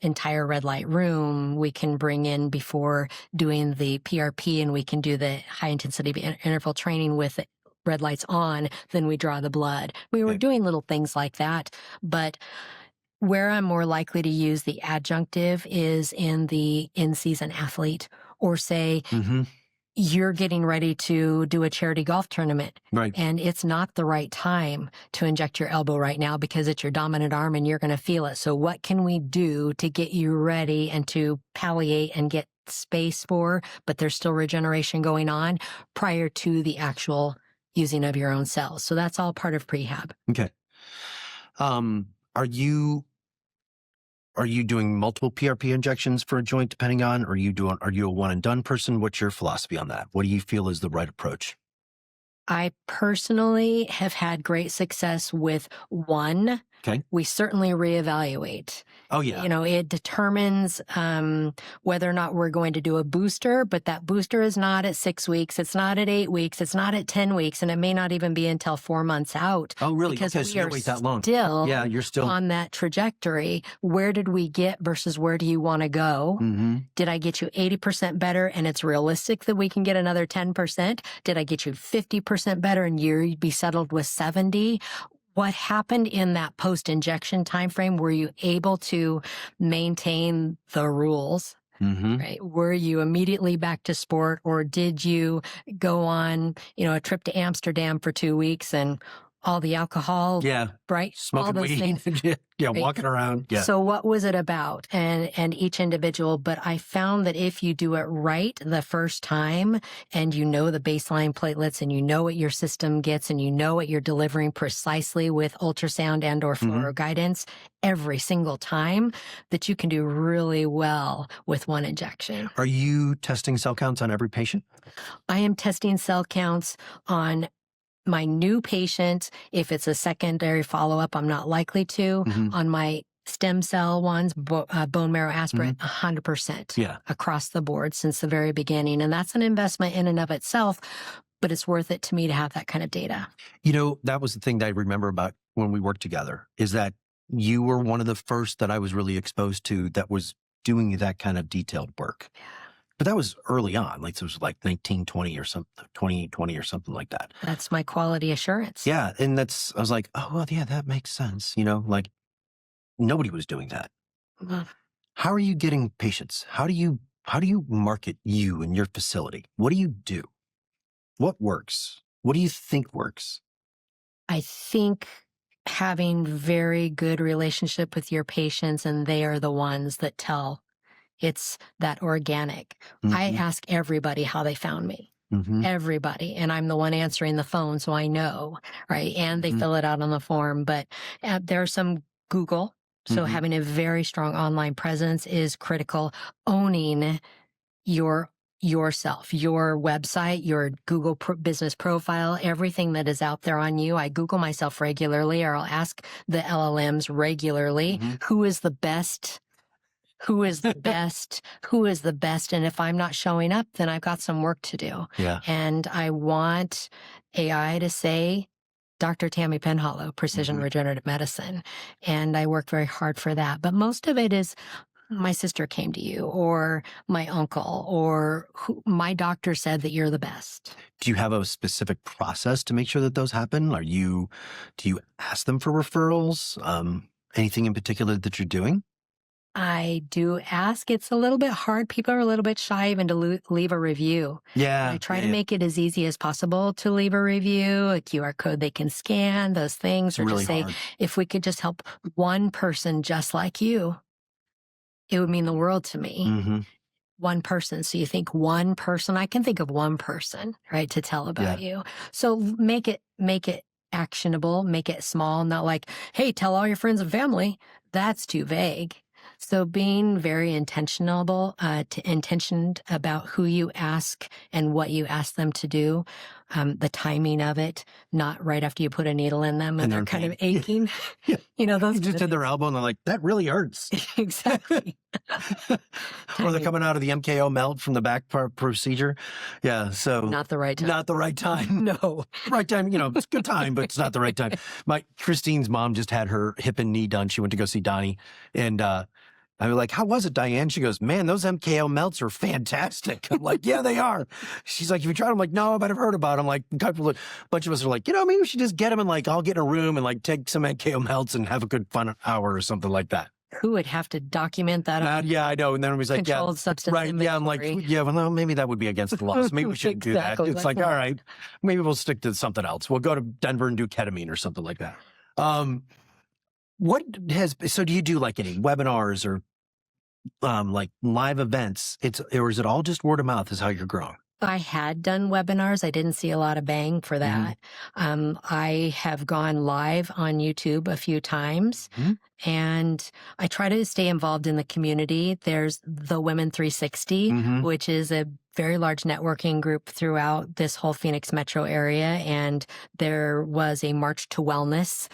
entire red light room. We can bring in before doing the PRP, and we can do the high intensity interval training with red lights on. Then we draw the blood. We were doing little things like that, but where I'm more likely to use the adjunctive is in the in-season athlete, or say, you're getting ready to do a charity golf tournament. Right. And it's not the right time to inject your elbow right now because it's your dominant arm and you're going to feel it. So what can we do to get you ready and to palliate and get space for, but there's still regeneration going on prior to the actual using of your own cells? So that's all part of prehab. Okay. Are you doing multiple PRP injections for a joint depending on, are you a one and done person? What's your philosophy on that? What do you feel is the right approach? I personally have had great success with one. Okay. We certainly reevaluate. Oh, yeah. You know, it determines whether or not we're going to do a booster, but that booster is not at 6 weeks. It's not at 8 weeks. It's not at 10 weeks. And it may not even be until 4 months out. Oh, really? Because Okay, so we you are wait that long. still Yeah, you're still on that trajectory. Where did we get versus where do you want to go? Did I get you 80% better and it's realistic that we can get another 10%? Did I get you 50% better and you'd be settled with 70? What happened in that post-injection timeframe? Were you able to maintain the rules? Right? Were you immediately back to sport, or did you go on, a trip to Amsterdam for 2 weeks and all the alcohol? Yeah. Right? Smoking all those weed. things. Yeah, Right. walking around. Yeah. So what was it about? And each individual, but I found that if you do it right the first time and you know the baseline platelets and you know what your system gets and you know what you're delivering precisely with ultrasound and or fluoro guidance every single time, that you can do really well with one injection. Are you testing cell counts on every patient? I am testing cell counts on my new patient. If it's a secondary follow-up, I'm not likely to. On my stem cell ones, bone marrow aspirate, 100% across the board since the very beginning. And that's an investment in and of itself, but it's worth it to me to have that kind of data. That was the thing that I remember about when we worked together, is that you were one of the first that I was really exposed to that was doing that kind of detailed work. But that was early on, like it was like 1920 or something, 2020 or something like that. That's my quality assurance. Yeah. And I was like, oh, well, yeah, that makes sense. Like nobody was doing that. How are you getting patients? How do you market you and your facility? What do you do? What works? What do you think works? I think having very good relationship with your patients, and they are the ones that tell. It's that organic. I ask everybody how they found me. Everybody. And I'm the one answering the phone, so I know, right? And they fill it out on the form. But there's some Google. So having a very strong online presence is critical. Owning yourself, your website, your Google business profile, everything that is out there on you. I Google myself regularly, or I'll ask the LLMs regularly, who is the best? Who is the best? Who is the best? And if I'm not showing up, then I've got some work to do. Yeah. And I want AI to say, Dr. Tammy Penhollow, Precision Regenerative Medicine. And I work very hard for that. But most of it is, my sister came to you, or my uncle, or my doctor said that you're the best. Do you have a specific process to make sure that those happen? Do you ask them for referrals? Anything in particular that you're doing? I do ask. It's a little bit hard. People are a little bit shy even to leave a review. Yeah. I try to make it as easy as possible to leave a review, a QR code they can scan, those things, or really just say, hard. if we could just help one person just like you, it would mean the world to me. Mm-hmm. One person. So you think one person, I can think of one person, right, to tell about you. So make it actionable, make it small, not like, hey, tell all your friends and family. That's too vague. So being very intentional about who you ask and what you ask them to do, the timing of it, not right after you put a needle in them and they're kind of aching. Yeah. You know, those You just hit their elbow and they're like, that really hurts. Exactly. Or they're coming out of the MKO melt from the back part procedure. Yeah. So Not the right time. Not the right time. No. Right time, it's a good time, but it's not the right time. Christine's mom just had her hip and knee done. She went to go see Donnie. And I was like, how was it, Diane? She goes, man, those MKO melts are fantastic. I'm like, yeah, they are. She's like, have you tried them? I'm like, no, but I've heard about them. Like, a bunch of us are like, maybe we should just get them and like, I'll get in a room and like take some MKO melts and have a good fun hour or something like that. Who would have to document that? Yeah, I know. And then everybody's like, controlled substance right. inventory. Yeah, I'm like, yeah, well, no, maybe that would be against the laws. Maybe we shouldn't Exactly. do that. It's like, all right, maybe we'll stick to something else. We'll go to Denver and do ketamine or something like that. So do you do like any webinars or like live events? Or is it all just word of mouth is how you're growing? I had done webinars. I didn't see a lot of bang for that. I have gone live on YouTube a few times, and I try to stay involved in the community. There's the Women 360, which is a very large networking group throughout this whole Phoenix metro area. And there was a March to Wellness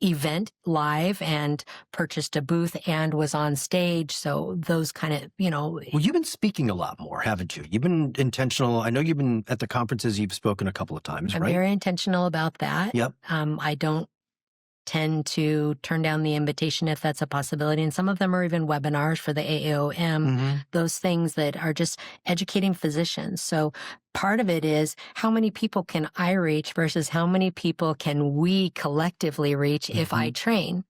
event live and purchased a booth and was on stage. So those kind of, Well, you've been speaking a lot more, haven't you? You've been intentional. I know you've been at the conferences, you've spoken a couple of times, I'm right? very intentional about that. Yep. I don't tend to turn down the invitation if that's a possibility. And some of them are even webinars for the AAOM, those things that are just educating physicians. So part of it is how many people can I reach versus how many people can we collectively reach if I train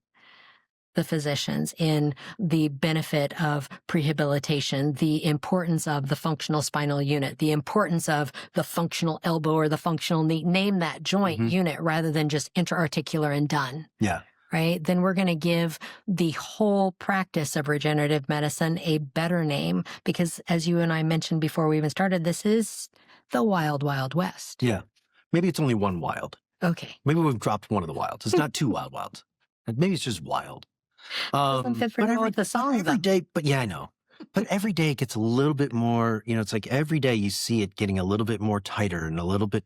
the physicians in the benefit of prehabilitation, the importance of the functional spinal unit, the importance of the functional elbow or the functional knee, name that joint unit rather than just interarticular and done. Yeah. Right? Then we're going to give the whole practice of regenerative medicine a better name because as you and I mentioned before we even started, this is the wild, wild west. Yeah. Maybe it's only one wild. Okay. Maybe we've dropped one of the wilds. It's not two wild wilds. Maybe it's just wild. Doesn't fit very well with the song. Every day, but yeah, I know. But every day it gets a little bit more, it's like every day you see it getting a little bit more tighter and a little bit,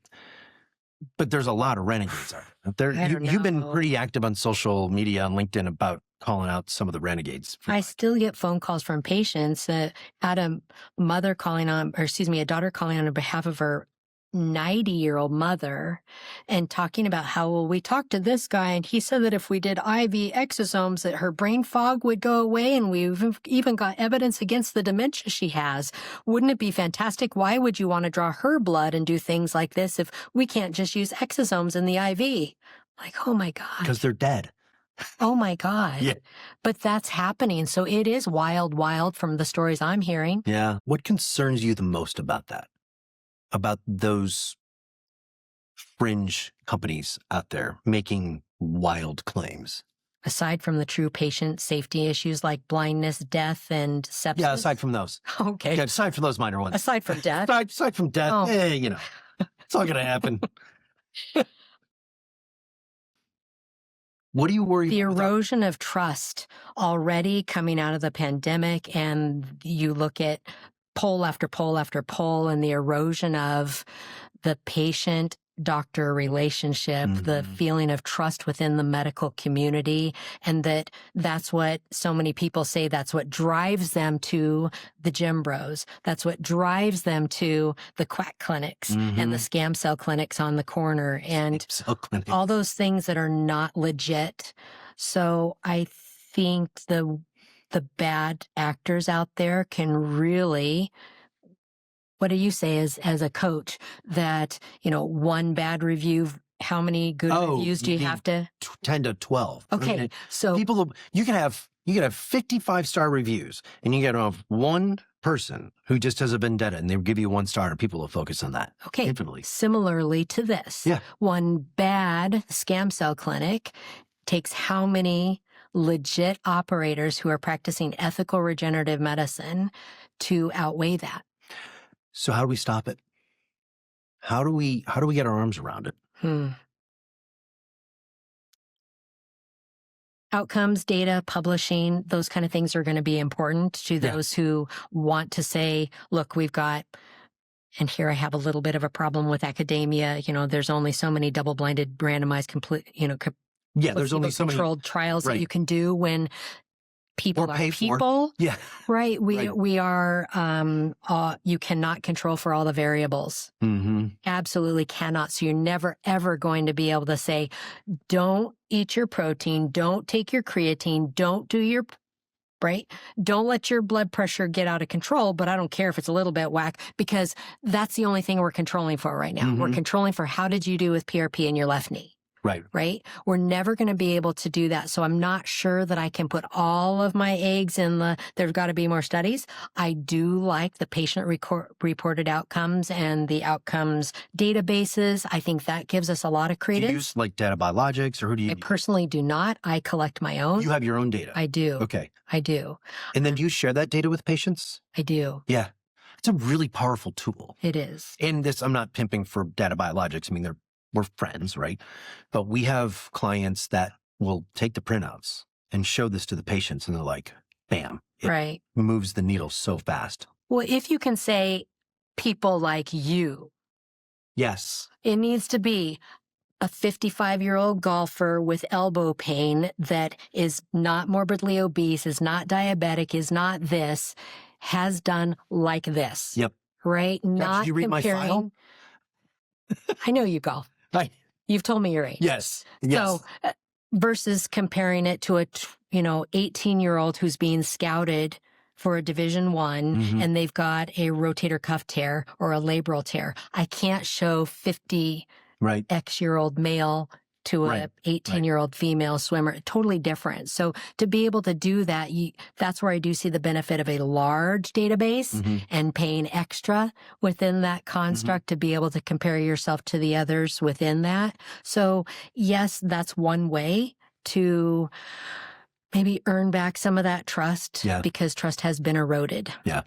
but there's a lot of renegades out there. You've been pretty active on social media, on LinkedIn about calling out some of the renegades. I still get phone calls from patients that had a daughter calling on behalf of her 90-year-old mother and talking about how, well, we talked to this guy and he said that if we did IV exosomes that her brain fog would go away and we've even got evidence against the dementia she has. Wouldn't it be fantastic? Why would you want to draw her blood and do things like this if we can't just use exosomes in the IV? Like, oh my God. Because they're dead. Oh my God. Yeah. But that's happening. So it is wild, wild from the stories I'm hearing. Yeah. What concerns you the most about that? About those fringe companies out there making wild claims? Aside from the true patient safety issues like blindness, death, and sepsis? Yeah, aside from those. Okay. Yeah, aside from those minor ones. Aside from death? Aside from death, it's all going to happen. What do you worry about? The erosion of trust already coming out of the pandemic, and you look at poll after poll after poll and the erosion of the patient-doctor relationship, the feeling of trust within the medical community, and that's what so many people say that's what drives them to the gym bros. That's what drives them to the quack clinics and the scam cell clinics on the corner and all those things that are not legit. So I think the bad actors out there can really, what do you say as a coach that, one bad review, how many good reviews do you have to? 10 to 12. Okay. So you can have 55-star reviews and you can have one person who just has a vendetta and they'll give you 1 star and people will focus on that. Okay. Infinitely. Similarly to this. Yeah. One bad scam cell clinic takes how many legit operators who are practicing ethical regenerative medicine to outweigh that. So how do we stop it? How do we get our arms around it? Outcomes, data, publishing, those kind of things are going to be important to those who want to say, look, we've got, and here I have a little bit of a problem with academia. There's only so many double-blinded, randomized, complete, there's only so many controlled trials that you can do when people are people. For. Yeah. Right. We are, you cannot control for all the variables. Mm-hmm. Absolutely cannot. So you're never, ever going to be able to say, don't eat your protein, don't take your creatine, don't do your, right? Don't let your blood pressure get out of control, but I don't care if it's a little bit whack, because that's the only thing we're controlling for right now. Mm-hmm. We're controlling for how did you do with PRP in your left knee? Right. We're never going to be able to do that. So I'm not sure that I can put all of my eggs in there's got to be more studies. I do like the patient reported outcomes and the outcomes databases. I think that gives us a lot of credence. Do you use like Data Biologics, or who do you? I personally do not. I collect my own. You have your own data? I do. Okay. I do. And then do you share that data with patients? I do. Yeah. It's a really powerful tool. It is. And this, I'm not pimping for Data Biologics. I mean, we're friends, right? But we have clients that will take the printouts and show this to the patients, and they're like, bam. It moves the needle so fast. Well, if you can say people like you. Yes. It needs to be a 55-year-old golfer with elbow pain that is not morbidly obese, is not diabetic, is not this, has done like this. Yep. Right? Not did you read comparing. My file? I know you golf. Right. You've told me your age. Yes. So versus comparing it to a 18-year-old who's being scouted for a Division I, and they've got a rotator cuff tear or a labral tear. I can't show 50 X-year-old male to a 18-year-old female swimmer. Totally different. So to be able to do that, that's where I do see the benefit of a large database and paying extra within that construct to be able to compare yourself to the others within that. So yes, that's one way to maybe earn back some of that trust because trust has been eroded. Yeah.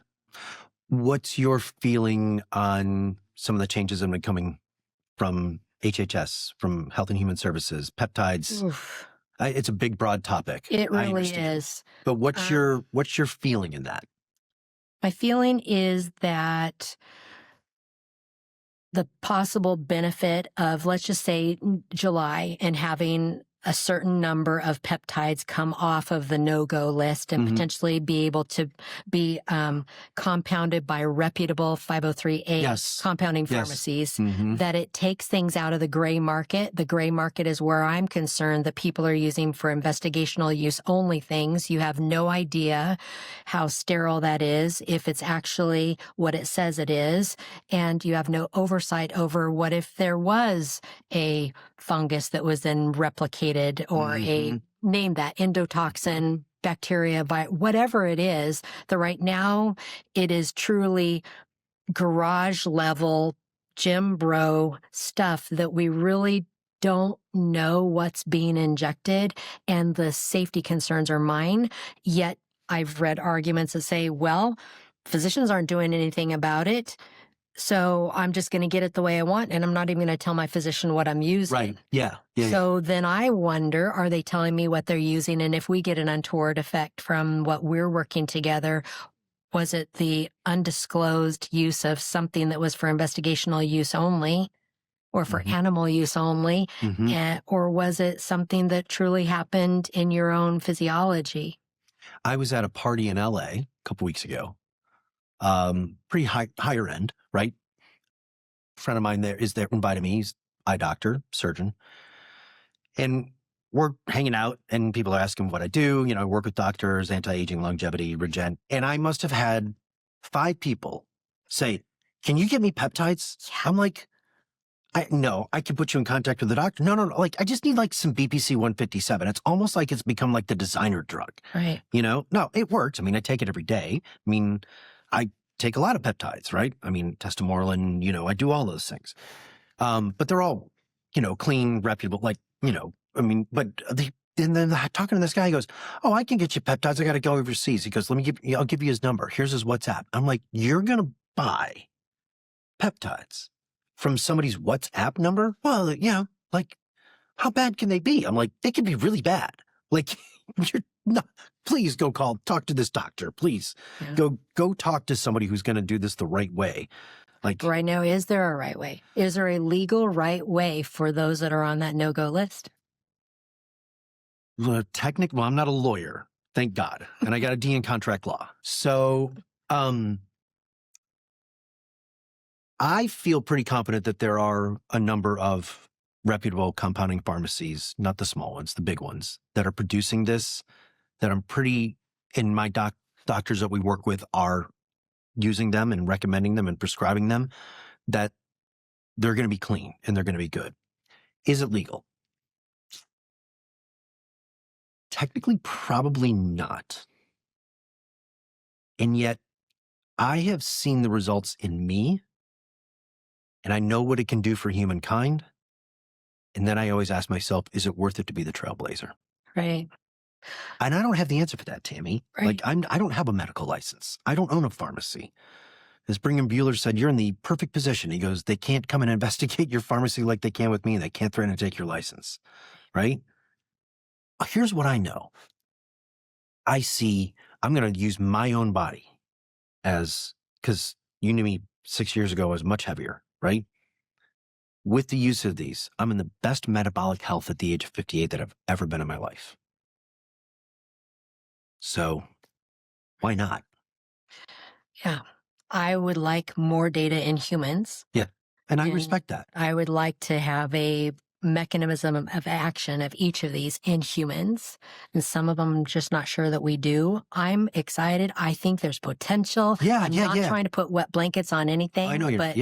What's your feeling on some of the changes that have been coming from HHS, from Health and Human Services, peptides? Oof. It's a big, broad topic. It really is. But what's your feeling in that? My feeling is that the possible benefit of, let's just say, July and having a certain number of peptides come off of the no-go list and potentially be able to be compounded by reputable 503A compounding pharmacies, that it takes things out of the gray market. The gray market is where I'm concerned that people are using for investigational use only things. You have no idea how sterile that is, if it's actually what it says it is, and you have no oversight over what if there was a fungus that was then replicated or a name that endotoxin, bacteria, whatever it is, that right now it is truly garage level gym bro stuff that we really don't know what's being injected, and the safety concerns are mine. Yet I've read arguments that say, well, physicians aren't doing anything about it, so I'm just going to get it the way I want, and I'm not even going to tell my physician what I'm using. Right. Yeah. So then I wonder, are they telling me what they're using? And if we get an untoward effect from what we're working together, was it the undisclosed use of something that was for investigational use only or for animal use only? Or was it something that truly happened in your own physiology? I was at a party in LA a couple weeks ago. Pretty higher end, right? A friend of mine there invited me. He's eye doctor, surgeon. And we're hanging out and people are asking what I do. I work with doctors, anti-aging, longevity, regen. And I must have had 5 people say, can you get me peptides? I'm like, no, I can put you in contact with the doctor. No. Like, I just need like some BPC 157. It's almost like it's become like the designer drug. Right. No, it works. I mean, I take it every day. I mean, I take a lot of peptides, right? I mean, testosterone, I do all those things. But they're all, clean, reputable, but and then talking to this guy, he goes, "Oh, I can get you peptides. I got to go overseas." He goes, I'll give you his number. Here's his WhatsApp. I'm like, you're going to buy peptides from somebody's WhatsApp number? Well, yeah, like, how bad can they be? I'm like, they can be really bad. Like, you're not, please talk to this doctor. Please go talk to somebody who's going to do this the right way. Like right now, is there a right way? Is there a legal right way for those that are on that no-go list? Well, I'm not a lawyer, thank God. And I got a D in contract law. So, I feel pretty confident that there are a number of reputable compounding pharmacies, not the small ones, the big ones, that are producing this, that I'm pretty, in my doctors that we work with are using them and recommending them and prescribing them, that they're going to be clean and they're going to be good. Is it legal? Technically, probably not. And yet, I have seen the results in me, and I know what it can do for humankind. And then I always ask myself, is it worth it to be the trailblazer? Right. And I don't have the answer for that, Tammy. Right. Like, I don't have a medical license. I don't own a pharmacy. As Brigham Bueller said, you're in the perfect position. He goes, they can't come and investigate your pharmacy like they can with me, and they can't threaten to take your license, right? Here's what I know. I see, I'm going to use my own body because you knew me 6 years ago, I was much heavier, right? With the use of these, I'm in the best metabolic health at the age of 58 that I've ever been in my life. So why not? Yeah. I would like more data in humans. Yeah. And I respect that. I would like to have a mechanism of action of each of these in humans. And some of them I'm just not sure that we do. I'm excited. I think there's potential. I'm not trying to put wet blankets on anything. I know you're, but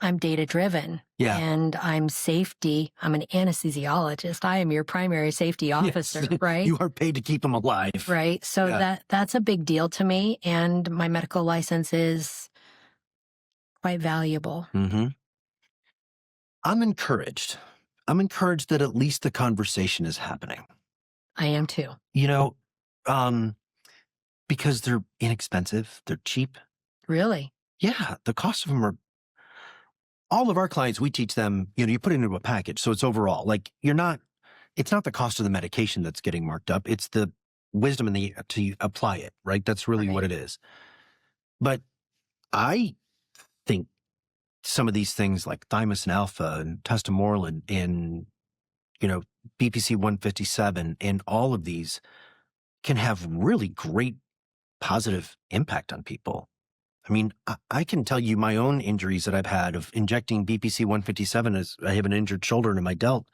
I'm data driven. Yeah. And I'm safety. I'm an anesthesiologist. I am your primary safety officer, yes. Right? You are paid to keep them alive. Right. So that's a big deal to me. And my medical license is quite valuable. Mm-hmm. I'm encouraged. I'm encouraged that at least the conversation is happening. I am too. You know, because they're inexpensive, they're cheap. Really? Yeah, the cost of them are. All of our clients, we teach them, you put it into a package. So it's overall, like it's not the cost of the medication that's getting marked up. It's the wisdom to apply it, right? That's really what it is. But I think some of these things like thymosin alpha and testosterone and BPC 157 and all of these can have really great positive impact on people. I mean, I can tell you my own injuries that I've had of injecting BPC 157 as I have an injured shoulder in my delt,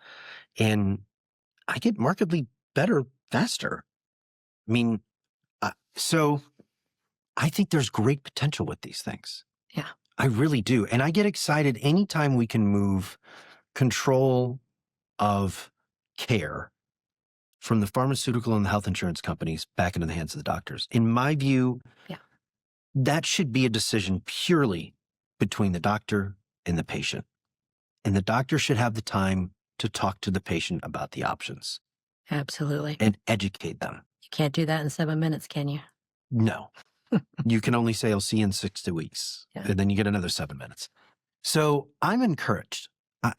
and I get markedly better faster. I mean, so I think there's great potential with these things. Yeah. I really do. And I get excited anytime we can move control of care from the pharmaceutical and the health insurance companies back into the hands of the doctors. In my view, that should be a decision purely between the doctor and the patient. And the doctor should have the time to talk to the patient about the options. Absolutely. And educate them. You can't do that in 7 minutes, can you? No. You can only say, I'll see you in 6 weeks. Yeah. And then you get another 7 minutes. So I'm encouraged.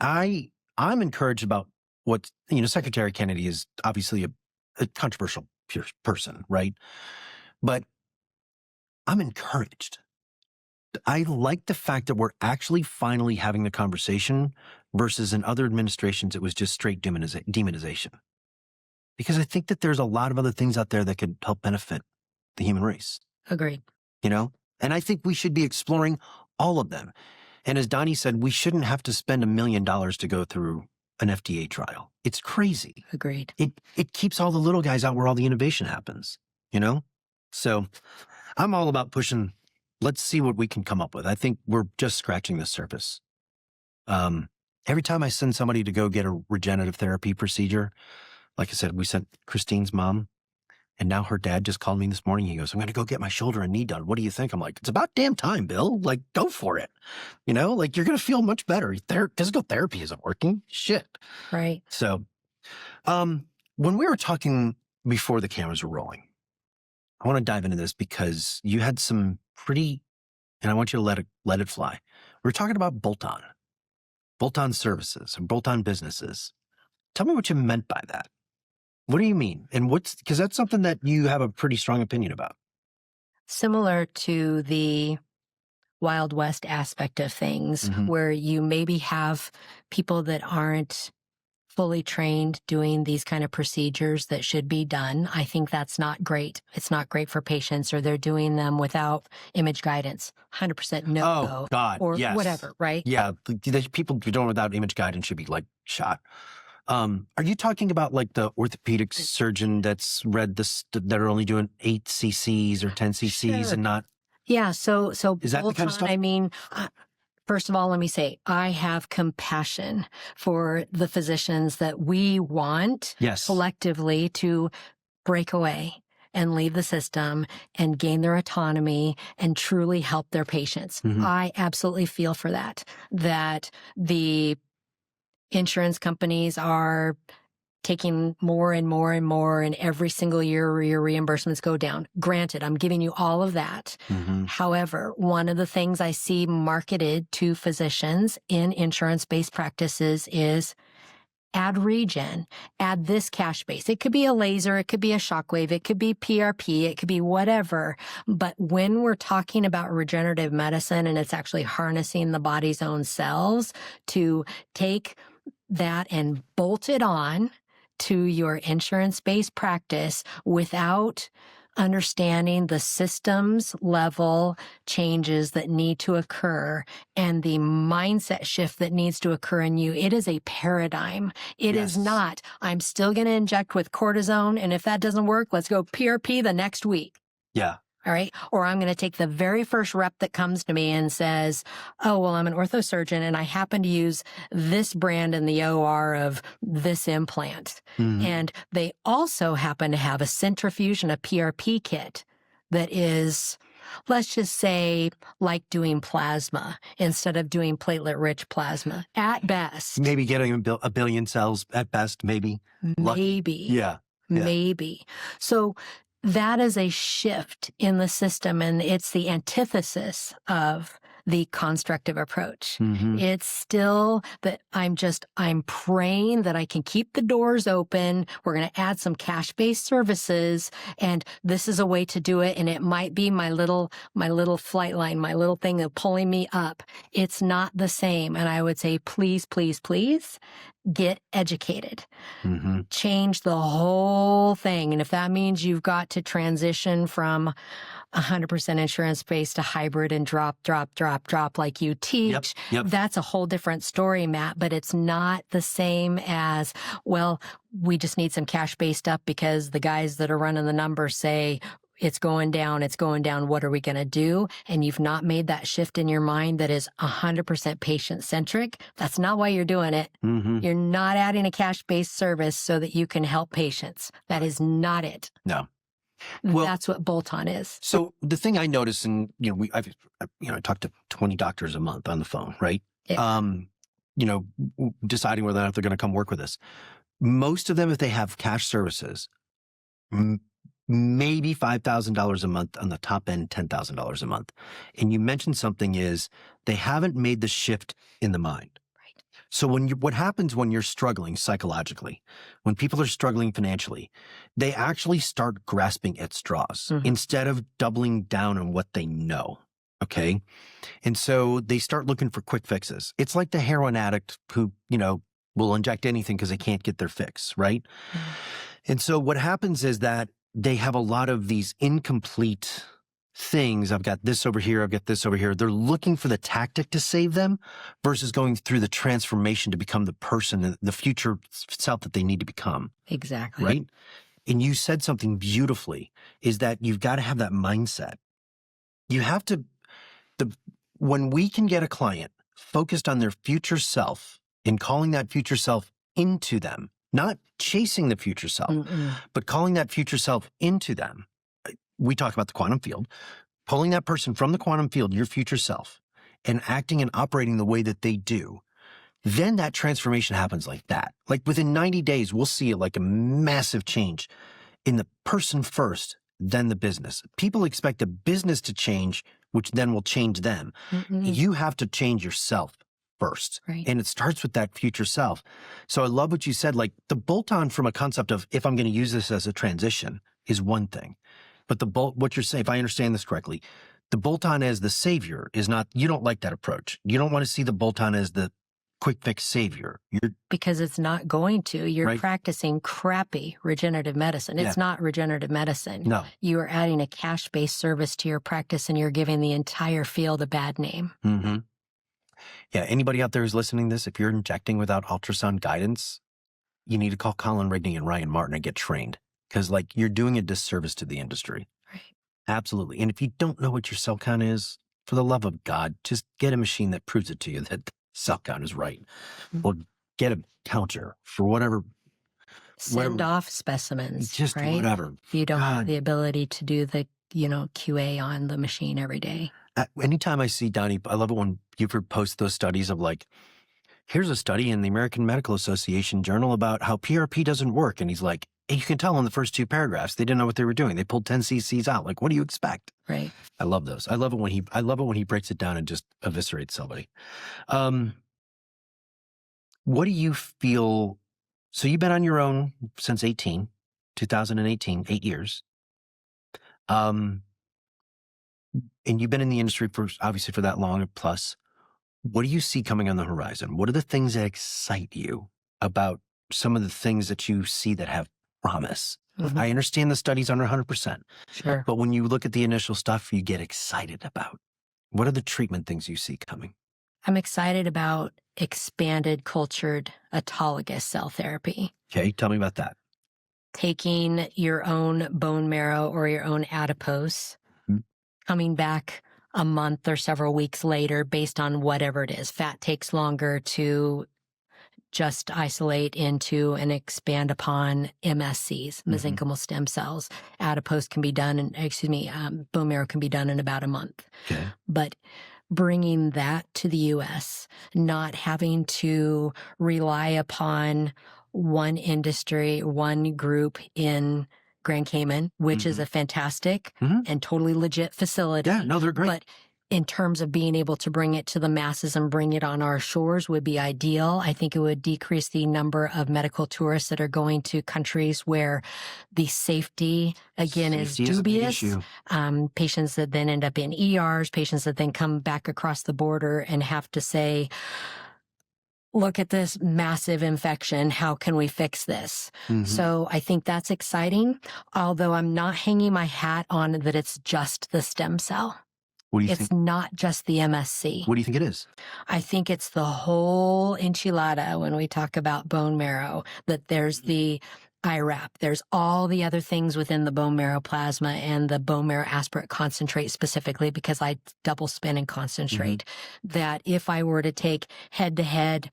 I'm encouraged about what, Secretary Kennedy is obviously a controversial person, right? But I'm encouraged. I like the fact that we're actually finally having the conversation versus in other administrations, it was just straight demonization. Because I think that there's a lot of other things out there that could help benefit the human race. Agreed. And I think we should be exploring all of them. And as Donnie said, we shouldn't have to spend $1 million to go through an FDA trial. It's crazy. Agreed. It keeps all the little guys out where all the innovation happens, So I'm all about pushing. Let's see what we can come up with. I think we're just scratching the surface. Every time I send somebody to go get a regenerative therapy procedure, like I said, we sent Christine's mom, and now her dad just called me this morning. He goes, I'm going to go get my shoulder and knee done. What do you think? I'm like, it's about damn time, Bill. Like, go for it. You're going to feel much better. Physical therapy isn't working. Shit. Right. So When we were talking before the cameras were rolling, I want to dive into this because you had some pretty, and I want you to let it fly. We were talking about bolt-on services and bolt-on businesses. Tell me what you meant by that. What do you mean? And because that's something that you have a pretty strong opinion about. Similar to the Wild West aspect of things, where you maybe have people that aren't fully trained doing these kind of procedures that should be done. I think that's not great. It's not great for patients, or they're doing them without image guidance. 100% no. Oh, God, or yes. whatever, right? Yeah, the people who don't without image guidance should be like shot. Are you talking about like the orthopedic surgeon that's read this, that are only doing 8 cc's or 10 cc's Sure. and not? Yeah. So Is that the kind of stuff? I mean, first of all, let me say, I have compassion for the physicians that we want collectively to break away and leave the system and gain their autonomy and truly help their patients. I absolutely feel for that the insurance companies are taking more and more and more, and every single year your reimbursements go down. Granted, I'm giving you all of that. However, one of the things I see marketed to physicians in insurance-based practices is add regen, add this cash base. It could be a laser, it could be a shockwave, it could be PRP, it could be whatever. But when we're talking about regenerative medicine and it's actually harnessing the body's own cells to take that and bolt it on to your insurance-based practice without understanding the systems level changes that need to occur and the mindset shift that needs to occur in you. It is a paradigm. It is not, I'm still going to inject with cortisone, and if that doesn't work, let's go PRP the next week. Yeah. All right. Or I'm going to take the very first rep that comes to me and says, oh, well, I'm an orthosurgeon and I happen to use this brand in the OR of this implant. And they also happen to have a centrifuge and a PRP kit that is, let's just say, like doing plasma instead of doing platelet-rich plasma at best. Maybe getting a billion cells at best, maybe. Maybe. Yeah. Maybe. So that is a shift in the system, and it's the antithesis of the constructive approach. It's still that I'm praying that I can keep the doors open. We're going to add some cash-based services, and this is a way to do it. And it might be my little flight line, my little thing of pulling me up. It's not the same. And I would say, please, please, please get educated. Change the whole thing. And if that means you've got to transition from 100% insurance-based to hybrid and drop like you teach, that's a whole different story, Matt. But it's not the same as, well, we just need some cash-based up because the guys that are running the numbers say, it's going down, what are we going to do? And you've not made that shift in your mind that is 100% patient-centric. That's not why you're doing it. You're not adding a cash-based service so that you can help patients. That is not it. No. Well, that's what bolt-on is. So the thing I notice, and I talk to 20 doctors a month on the phone, right? Deciding whether or not they're going to come work with us. Most of them, if they have cash services, maybe $5,000 a month, on the top end, $10,000 a month. And you mentioned something is they haven't made the shift in the mind. Right. So what happens when you're struggling psychologically, when people are struggling financially, they actually start grasping at straws instead of doubling down on what they know. Okay. And so they start looking for quick fixes. It's like the heroin addict who, will inject anything because they can't get their fix. Right. And so what happens is that they have a lot of these incomplete things. I've got this over here. I've got this over here. They're looking for the tactic to save them versus going through the transformation to become the person, the future self that they need to become. Exactly. Right. And you said something beautifully, is that you've got to have that mindset. You have to, when we can get a client focused on their future self and calling that future self into them, not chasing the future self, but calling that future self into them. We talk about the quantum field, pulling that person from the quantum field, your future self, and acting and operating the way that they do. then that transformation happens like that. Like within 90 days, we'll see like a massive change in the person first, then the business. People expect the business to change, which then will change them. You have to change yourself first. Right. And it starts with that future self. So I love what you said, like the bolt on from a concept of if I'm going to use this as a transition is one thing. But what you're saying, if I understand this correctly, the bolt on as the savior is not, you don't like that approach. You don't want to see the bolt on as the quick fix savior. Because it's not going to. You're right? practicing crappy regenerative medicine. It's not regenerative medicine. No. You are adding a cash-based service to your practice and you're giving the entire field a bad name. Mm-hmm. Yeah, anybody out there who's listening to this, if you're injecting without ultrasound guidance, you need to call Colin Rigney and Ryan Martin and get trained. Because like you're doing a disservice to the industry. Right. Absolutely. And if you don't know what your cell count is, for the love of God, just get a machine that proves it to you that the cell count is right. Or get a counter for whatever. Send off specimens. Just right? whatever. You don't have the ability to do the, QA on the machine every day. Anytime I see Donnie, I love it when Buford posts those studies of like, here's a study in the American Medical Association journal about how PRP doesn't work. And he's like, you can tell in the first 2 paragraphs, they didn't know what they were doing. They pulled 10 cc's out. Like, what do you expect? Right. I love those. I love it when he breaks it down and just eviscerates somebody. What do you feel? So you've been on your own since 2018, 8 years. And you've been in the industry obviously for that long plus. What do you see coming on the horizon? What are the things that excite you about some of the things that you see that have promise? Mm-hmm. I understand the studies aren't 100%. Sure. But when you look at the initial stuff, you get excited about. What are the treatment things you see coming? I'm excited about expanded cultured autologous cell therapy. Okay, tell me about that. Taking your own bone marrow or your own adipose, coming back a month or several weeks later based on whatever it is. Fat takes longer to just isolate into and expand upon MSCs, mesenchymal stem cells. Adipose can be done, bone marrow can be done in about a month. Okay. But bringing that to the U.S., not having to rely upon one industry, one group in Grand Cayman, which is a fantastic and totally legit facility. Yeah, no, they're great. But in terms of being able to bring it to the masses and bring it on our shores would be ideal. I think it would decrease the number of medical tourists that are going to countries where the safety, again, is dubious. Patients that then end up in ERs, patients that then come back across the border and have to say, look at this massive infection. How can we fix this? So I think that's exciting, although I'm not hanging my hat on that it's just the stem cell. What do you think? It's not just the MSC. What do you think it is? I think it's the whole enchilada when we talk about bone marrow, that there's the IRAP, there's all the other things within the bone marrow plasma and the bone marrow aspirate concentrate specifically, because I double spin and concentrate, that if I were to take head to head,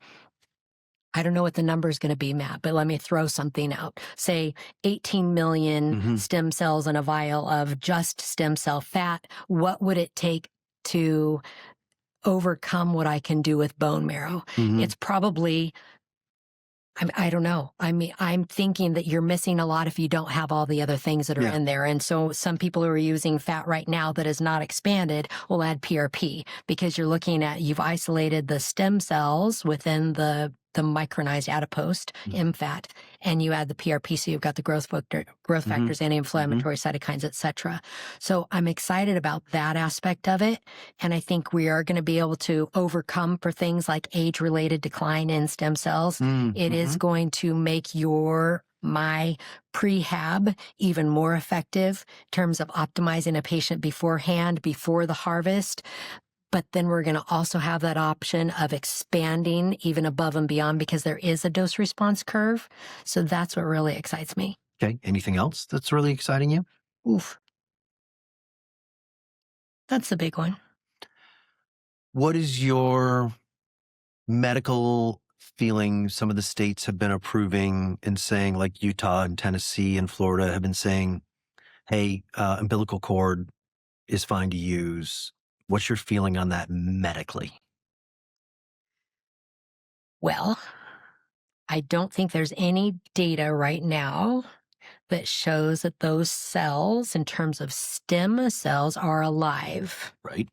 I don't know what the number is going to be, Matt, but let me throw something out. Say 18 million stem cells in a vial of just stem cell fat. What would it take to overcome what I can do with bone marrow? It's probably, I don't know. I mean, I'm thinking that you're missing a lot if you don't have all the other things that are in there. And so some people who are using fat right now that is not expanded will add PRP, because you're looking at, you've isolated the stem cells within the micronized adipose, MFAT, and you add the PRP, so you've got the growth factors, anti-inflammatory cytokines, etc. So I'm excited about that aspect of it, and I think we are going to be able to overcome for things like age-related decline in stem cells. It is going to make my prehab even more effective in terms of optimizing a patient beforehand, before the harvest. But then we're going to also have that option of expanding even above and beyond, because there is a dose response curve. So that's what really excites me. Okay. Anything else that's really exciting you? Oof. That's the big one. What is your medical feeling? Some of the states have been approving and saying, like Utah and Tennessee and Florida have been saying, hey, umbilical cord is fine to use. What's your feeling on that medically? Well, I don't think there's any data right now that shows that those cells, in terms of stem cells, are alive. Right.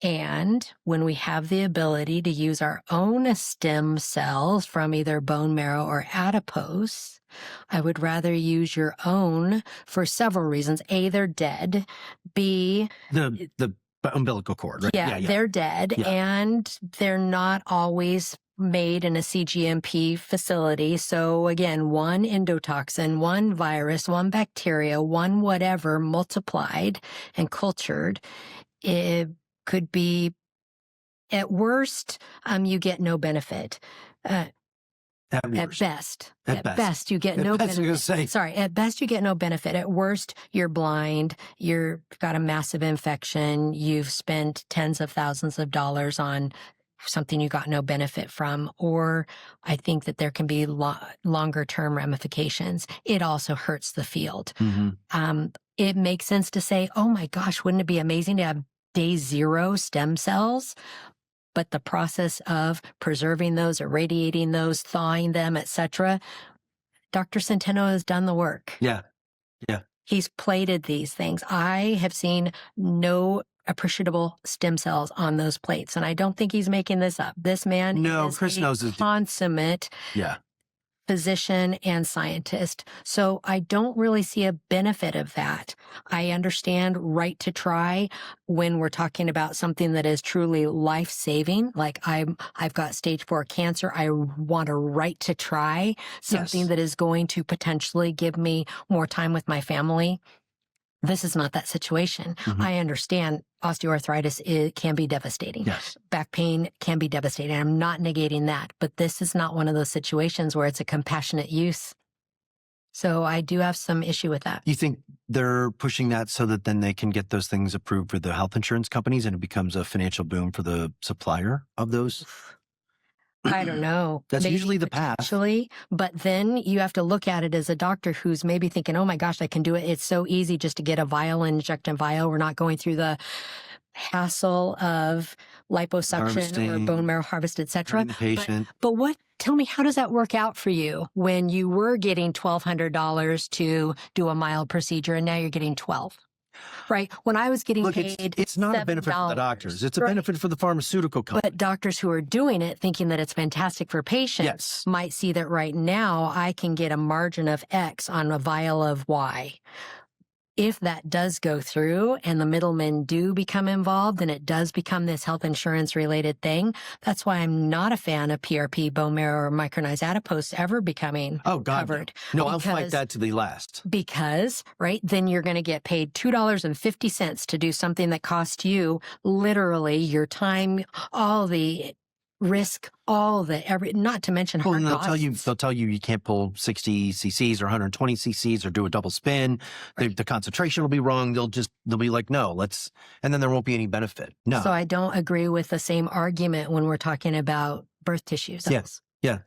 And when we have the ability to use our own stem cells from either bone marrow or adipose, I would rather use your own for several reasons. A, they're dead. B, The umbilical cord, right? yeah, they're dead, Yeah. and they're not always made in a CGMP facility. So again, one endotoxin, one virus, one bacteria, one whatever multiplied and cultured, it could be, at worst, you get no benefit. At best. At best, you get At no best, I was gonna benefit. say. Sorry, at best, you get no benefit. At worst, you're blind, you've got a massive infection, you've spent tens of thousands of dollars on something you got no benefit from, or I think that there can be longer term ramifications. It also hurts the field. It makes sense to say, oh my gosh, wouldn't it be amazing to have day zero stem cells? But the process of preserving those, irradiating those, thawing them, etc., Dr. Centeno has done the work. Yeah. He's plated these things. I have seen no appreciable stem cells on those plates, and I don't think he's making this up. This man is Chris knows a his consummate physician and scientist. So I don't really see a benefit of that. I understand right to try when we're talking about something that is truly life-saving. Like I've got stage 4 cancer. I want a right to try something that is going to potentially give me more time with my family. This is not that situation. I understand osteoarthritis can be devastating. Yes. Back pain can be devastating. I'm not negating that, but this is not one of those situations where it's a compassionate use. So I do have some issue with that. You think they're pushing that so that then they can get those things approved for the health insurance companies and it becomes a financial boom for the supplier of those? I don't know. That's Maybe usually the path. Actually, but then you have to look at it as a doctor who's maybe thinking, oh my gosh, I can do it. It's so easy just to get a vial and inject a vial. We're not going through the hassle of liposuction or bone marrow harvest, etc. But tell me, how does that work out for you when you were getting $1,200 to do a mild procedure and now you're getting $12? Right. When I was getting paid, it's not a benefit for the doctors. It's a benefit for the pharmaceutical company. But doctors who are doing it, thinking that it's fantastic for patients, might see that right now I can get a margin of X on a vial of Y. If that does go through and the middlemen do become involved and it does become this health insurance related thing, that's why I'm not a fan of PRP, bone marrow, or micronized adipose ever becoming covered. No, I'll fight that to the last. Because, right, then you're going to get paid $2.50 to do something that costs you literally your time, all the risk, not to mention hard costs. They'll tell you can't pull 60 cc's or 120 cc's or do a double spin. Right. The concentration will be wrong. They'll be like, no, and then there won't be any benefit. No. So I don't agree with the same argument when we're talking about birth tissue cells. Yes. Yeah.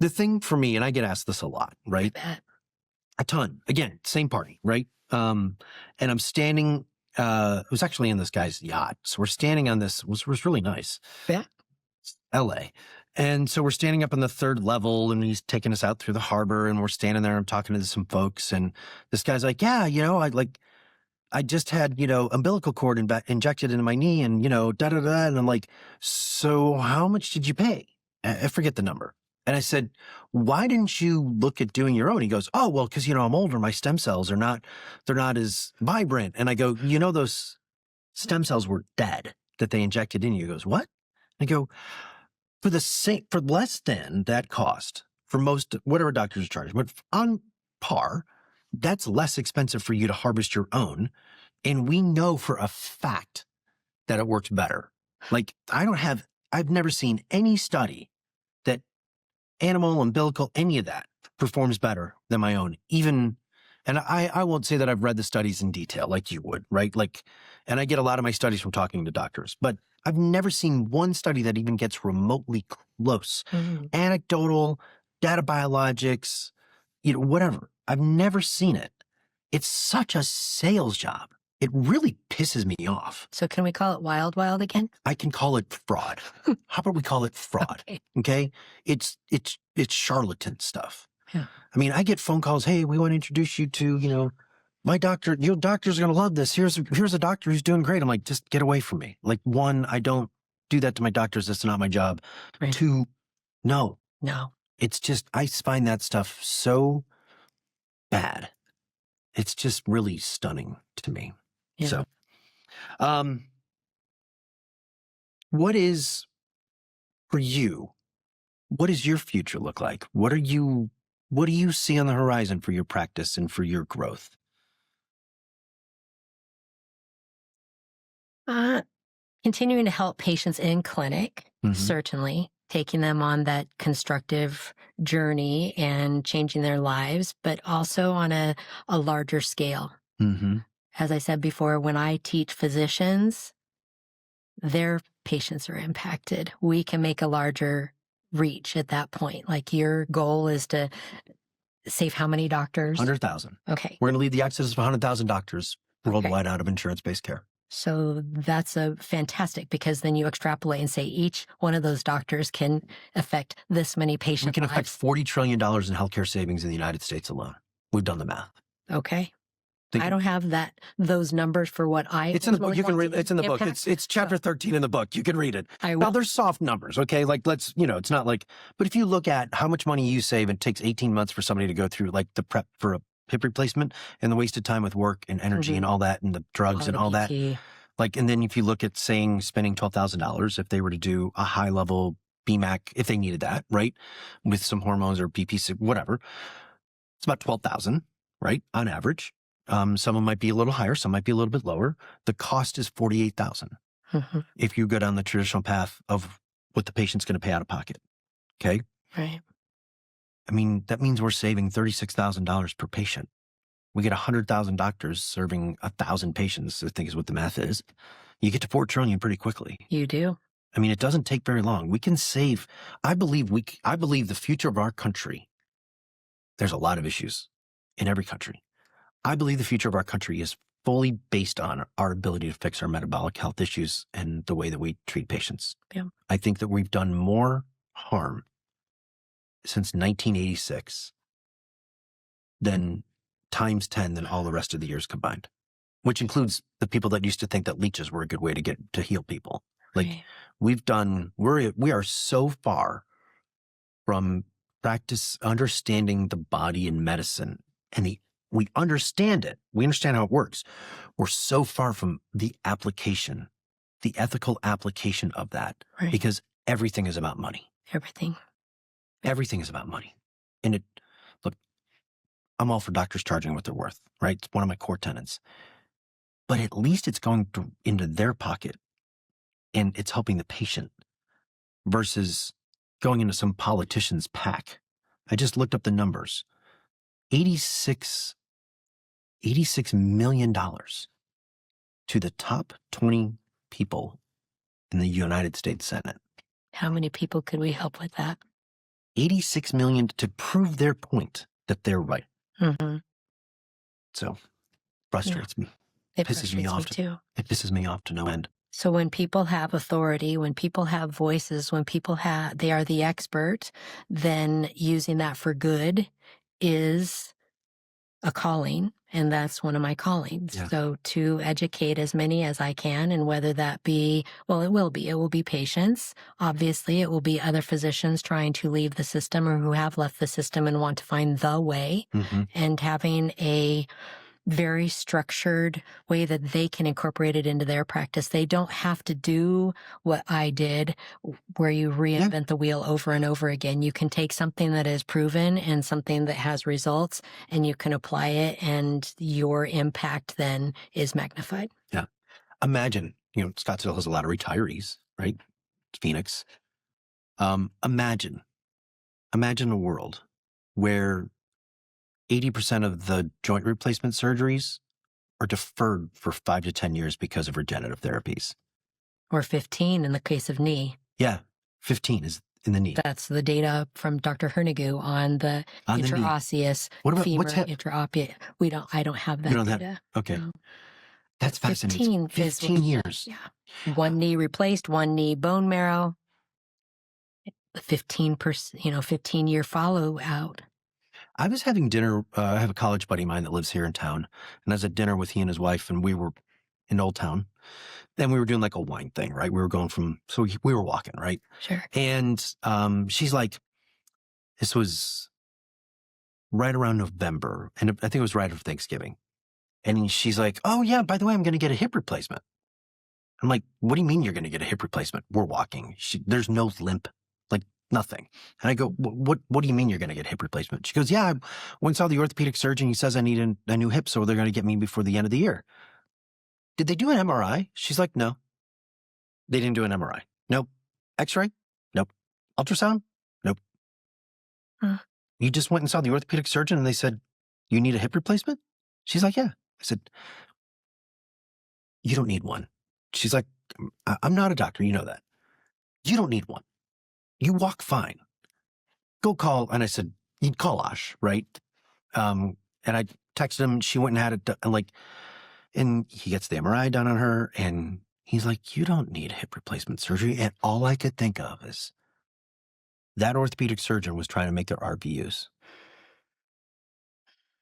The thing for me, and I get asked this a lot, right? A ton. Again, same party, right? And I'm standing, it was actually in this guy's yacht. So we're standing on this, was really nice. Yeah. LA. And so we're standing up on the 3rd level and he's taking us out through the harbor and we're standing there. I'm talking to some folks and this guy's like, yeah, I just had, umbilical cord injected into my knee and, da-da-da. And I'm like, so how much did you pay? I forget the number. And I said, why didn't you look at doing your own? He goes, oh, well, because, I'm older. My stem cells they're not as vibrant. And I go, those stem cells were dead that they injected in you. He goes, what? And I go, for less than that cost, for most, whatever doctors are charging, but on par, that's less expensive for you to harvest your own. And we know for a fact that it works better. Like, I've never seen any study that animal, umbilical, any of that performs better than my own. Even, and I won't say that I've read the studies in detail like you would, right? And I get a lot of my studies from talking to doctors, but I've never seen one study that even gets remotely close. Anecdotal, data biologics, whatever. I've never seen it. It's such a sales job. it really pisses me off. So can we call it wild again? I can call it fraud. How about we call it fraud? Okay? It's charlatan stuff. Yeah. I mean, I get phone calls, hey, we want to introduce you to, my doctor, your doctor's going to love this. Here's a doctor who's doing great. I'm like, just get away from me. Like, one, I don't do that to my doctors. That's not my job. Right. Two, no. No. It's just, I find that stuff so bad. It's just really stunning to me. Yeah. So, what is, for you, what does your future look like? What do you see on the horizon for your practice and for your growth? Continuing to help patients in clinic, certainly, taking them on that constructive journey and changing their lives, but also on a larger scale. As I said before, when I teach physicians, their patients are impacted. We can make a larger reach at that point. Like, your goal is to save how many doctors? 100,000. Okay. We're going to lead the exodus of 100,000 doctors worldwide out of insurance-based care. So that's a fantastic, because then you extrapolate and say each one of those doctors can affect this many patients. We can affect $40 trillion in healthcare savings in the United States alone. We've done the math. Okay. I don't have those numbers for what I. It's in the book. You can read. It's in the book. It's chapter 13 in the book. You can read it. Now, there's soft numbers. Okay, like it's not like. But if you look at how much money you save, it takes 18 months for somebody to go through like the prep for a hip replacement and the wasted time with work and energy and all that and the drugs and all that. Like, and then if you look at spending $12,000 if they were to do a high level BMAC, if they needed that, right, with some hormones or BP, whatever, it's about $12,000, right, on average. Some of them might be a little higher, some might be a little bit lower. The cost is $48,000 if you go down the traditional path of what the patient's going to pay out of pocket. Okay, right. I mean, that means we're saving $36,000 per patient. We get 100,000 doctors serving 1,000 patients, I think is what the math is. You get to $4 trillion pretty quickly. You do. I mean, it doesn't take very long. We can save. I believe the future of our country. There's a lot of issues in every country. I believe the future of our country is fully based on our ability to fix our metabolic health issues and the way that we treat patients. Yeah. I think that we've done more harm since 1986 than times 10 than all the rest of the years combined, which includes the people that used to think that leeches were a good way to heal people. Like, we are so far from understanding the body in medicine, and we understand it. We understand how it works. We're so far from the application, the ethical application of that, because everything is about money. Everything is about money. And look, I'm all for doctors charging what they're worth, right? It's one of my core tenets. But at least it's going into their pocket and it's helping the patient versus going into some politician's pack. I just looked up the numbers. $86 million to the top 20 people in the United States Senate. How many people could we help with that? 86 million to prove their point that they're right. So, frustrates me. It pisses me off too. It pisses me off to no end. So when people have authority, when people have voices, when they are the expert, then using that for good is a calling, and that's one of my callings. Yeah. So to educate as many as I can, and whether that be, it will be patients. Obviously, it will be other physicians trying to leave the system or who have left the system and want to find the way, and having a very structured way that they can incorporate it into their practice. They don't have to do what I did, where you reinvent the wheel over and over again. You can take something that is proven and something that has results, and you can apply it, and your impact then is magnified. Yeah. Imagine, Scottsdale has a lot of retirees, right? Phoenix. Imagine a world where 80% of the joint replacement surgeries are deferred for 5 to 10 years because of regenerative therapies. Or 15 in the case of knee. Yeah, 15 is in the knee. That's the data from Dr. Hernigou on the intraosseous femur intraopiate. I don't have that data. Okay. No. That's fascinating. 15 years. Yeah. One knee replaced, one knee bone marrow. 15%, 15-year follow out. I was having dinner. I have a college buddy of mine that lives here in town, and I was at dinner with he and his wife, and we were in Old Town. And we were doing like a wine thing, right? We were going we were walking, right? Sure. And she's like, this was right around November, and I think it was right after Thanksgiving. And she's like, oh yeah, by the way, I'm going to get a hip replacement. I'm like, what do you mean you're going to get a hip replacement? We're walking. There's no limp, like nothing. And I go, what do you mean you're going to get a hip replacement? She goes, yeah, I went and saw the orthopedic surgeon. He says I need a new hip, so they're going to get me before the end of the year. Did they do an MRI? She's like, no. They didn't do an MRI. Nope. X-ray? Nope. Ultrasound? Nope. Huh. You just went and saw the orthopedic surgeon and they said, you need a hip replacement? She's like, yeah. I said, you don't need one. She's like, I'm not a doctor. You know that. You don't need one. You walk fine. Go call. And I said, you'd call Ash, right? And I texted him. She went and had it done, and he gets the MRI done on her, and he's like, you don't need hip replacement surgery. And all I could think of is that orthopedic surgeon was trying to make their RVUs,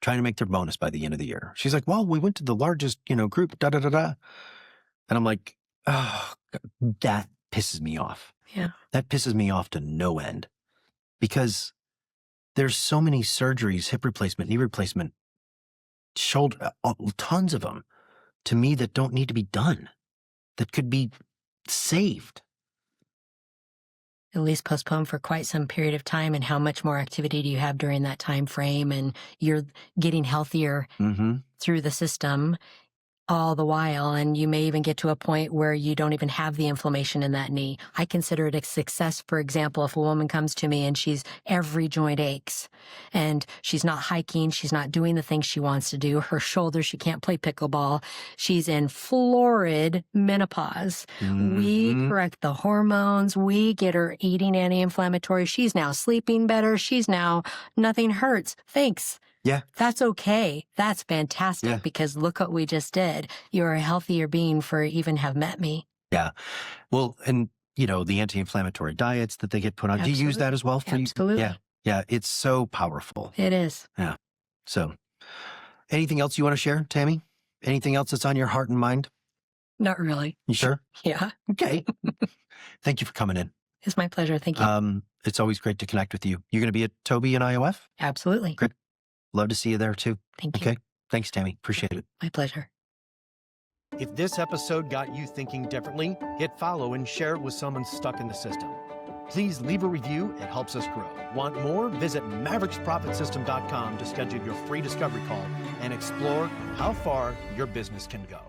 trying to make their bonus by the end of the year. She's like, well, we went to the largest, group, da-da-da-da. And I'm like, oh, that pisses me off. Yeah. That pisses me off to no end, because there's so many surgeries, hip replacement, knee replacement, shoulder, tons of them, to me, that don't need to be done, that could be saved. At least postponed for quite some period of time. And how much more activity do you have during that time frame? And you're getting healthier through the system all the while. And you may even get to a point where you don't even have the inflammation in that knee. I consider it a success, for example, if a woman comes to me and every joint aches and she's not hiking, she's not doing the things she wants to do, her shoulder, she can't play pickleball, she's in florid menopause. We correct the hormones, we get her eating anti-inflammatory, she's now sleeping better, nothing hurts. Thanks. Yeah. That's okay. That's fantastic, because look what we just did. You're a healthier being for even have met me. Yeah. Well, and, the anti-inflammatory diets that they get put on. Absolutely. Do you use that as well for you? Absolutely. Yeah. Yeah. It's so powerful. It is. Yeah. So anything else you want to share, Tammy? Anything else that's on your heart and mind? Not really. You sure? Yeah. Okay. Thank you for coming in. It's my pleasure. Thank you. It's always great to connect with you. You're going to be at Toby and IOF? Absolutely. Great. Love to see you there too. Thank you. Okay. Thanks, Tammy. Appreciate it. My pleasure. If this episode got you thinking differently, hit follow and share it with someone stuck in the system. Please leave a review. It helps us grow. Want more? Visit MavrixProfitSystem.com to schedule your free discovery call and explore how far your business can go.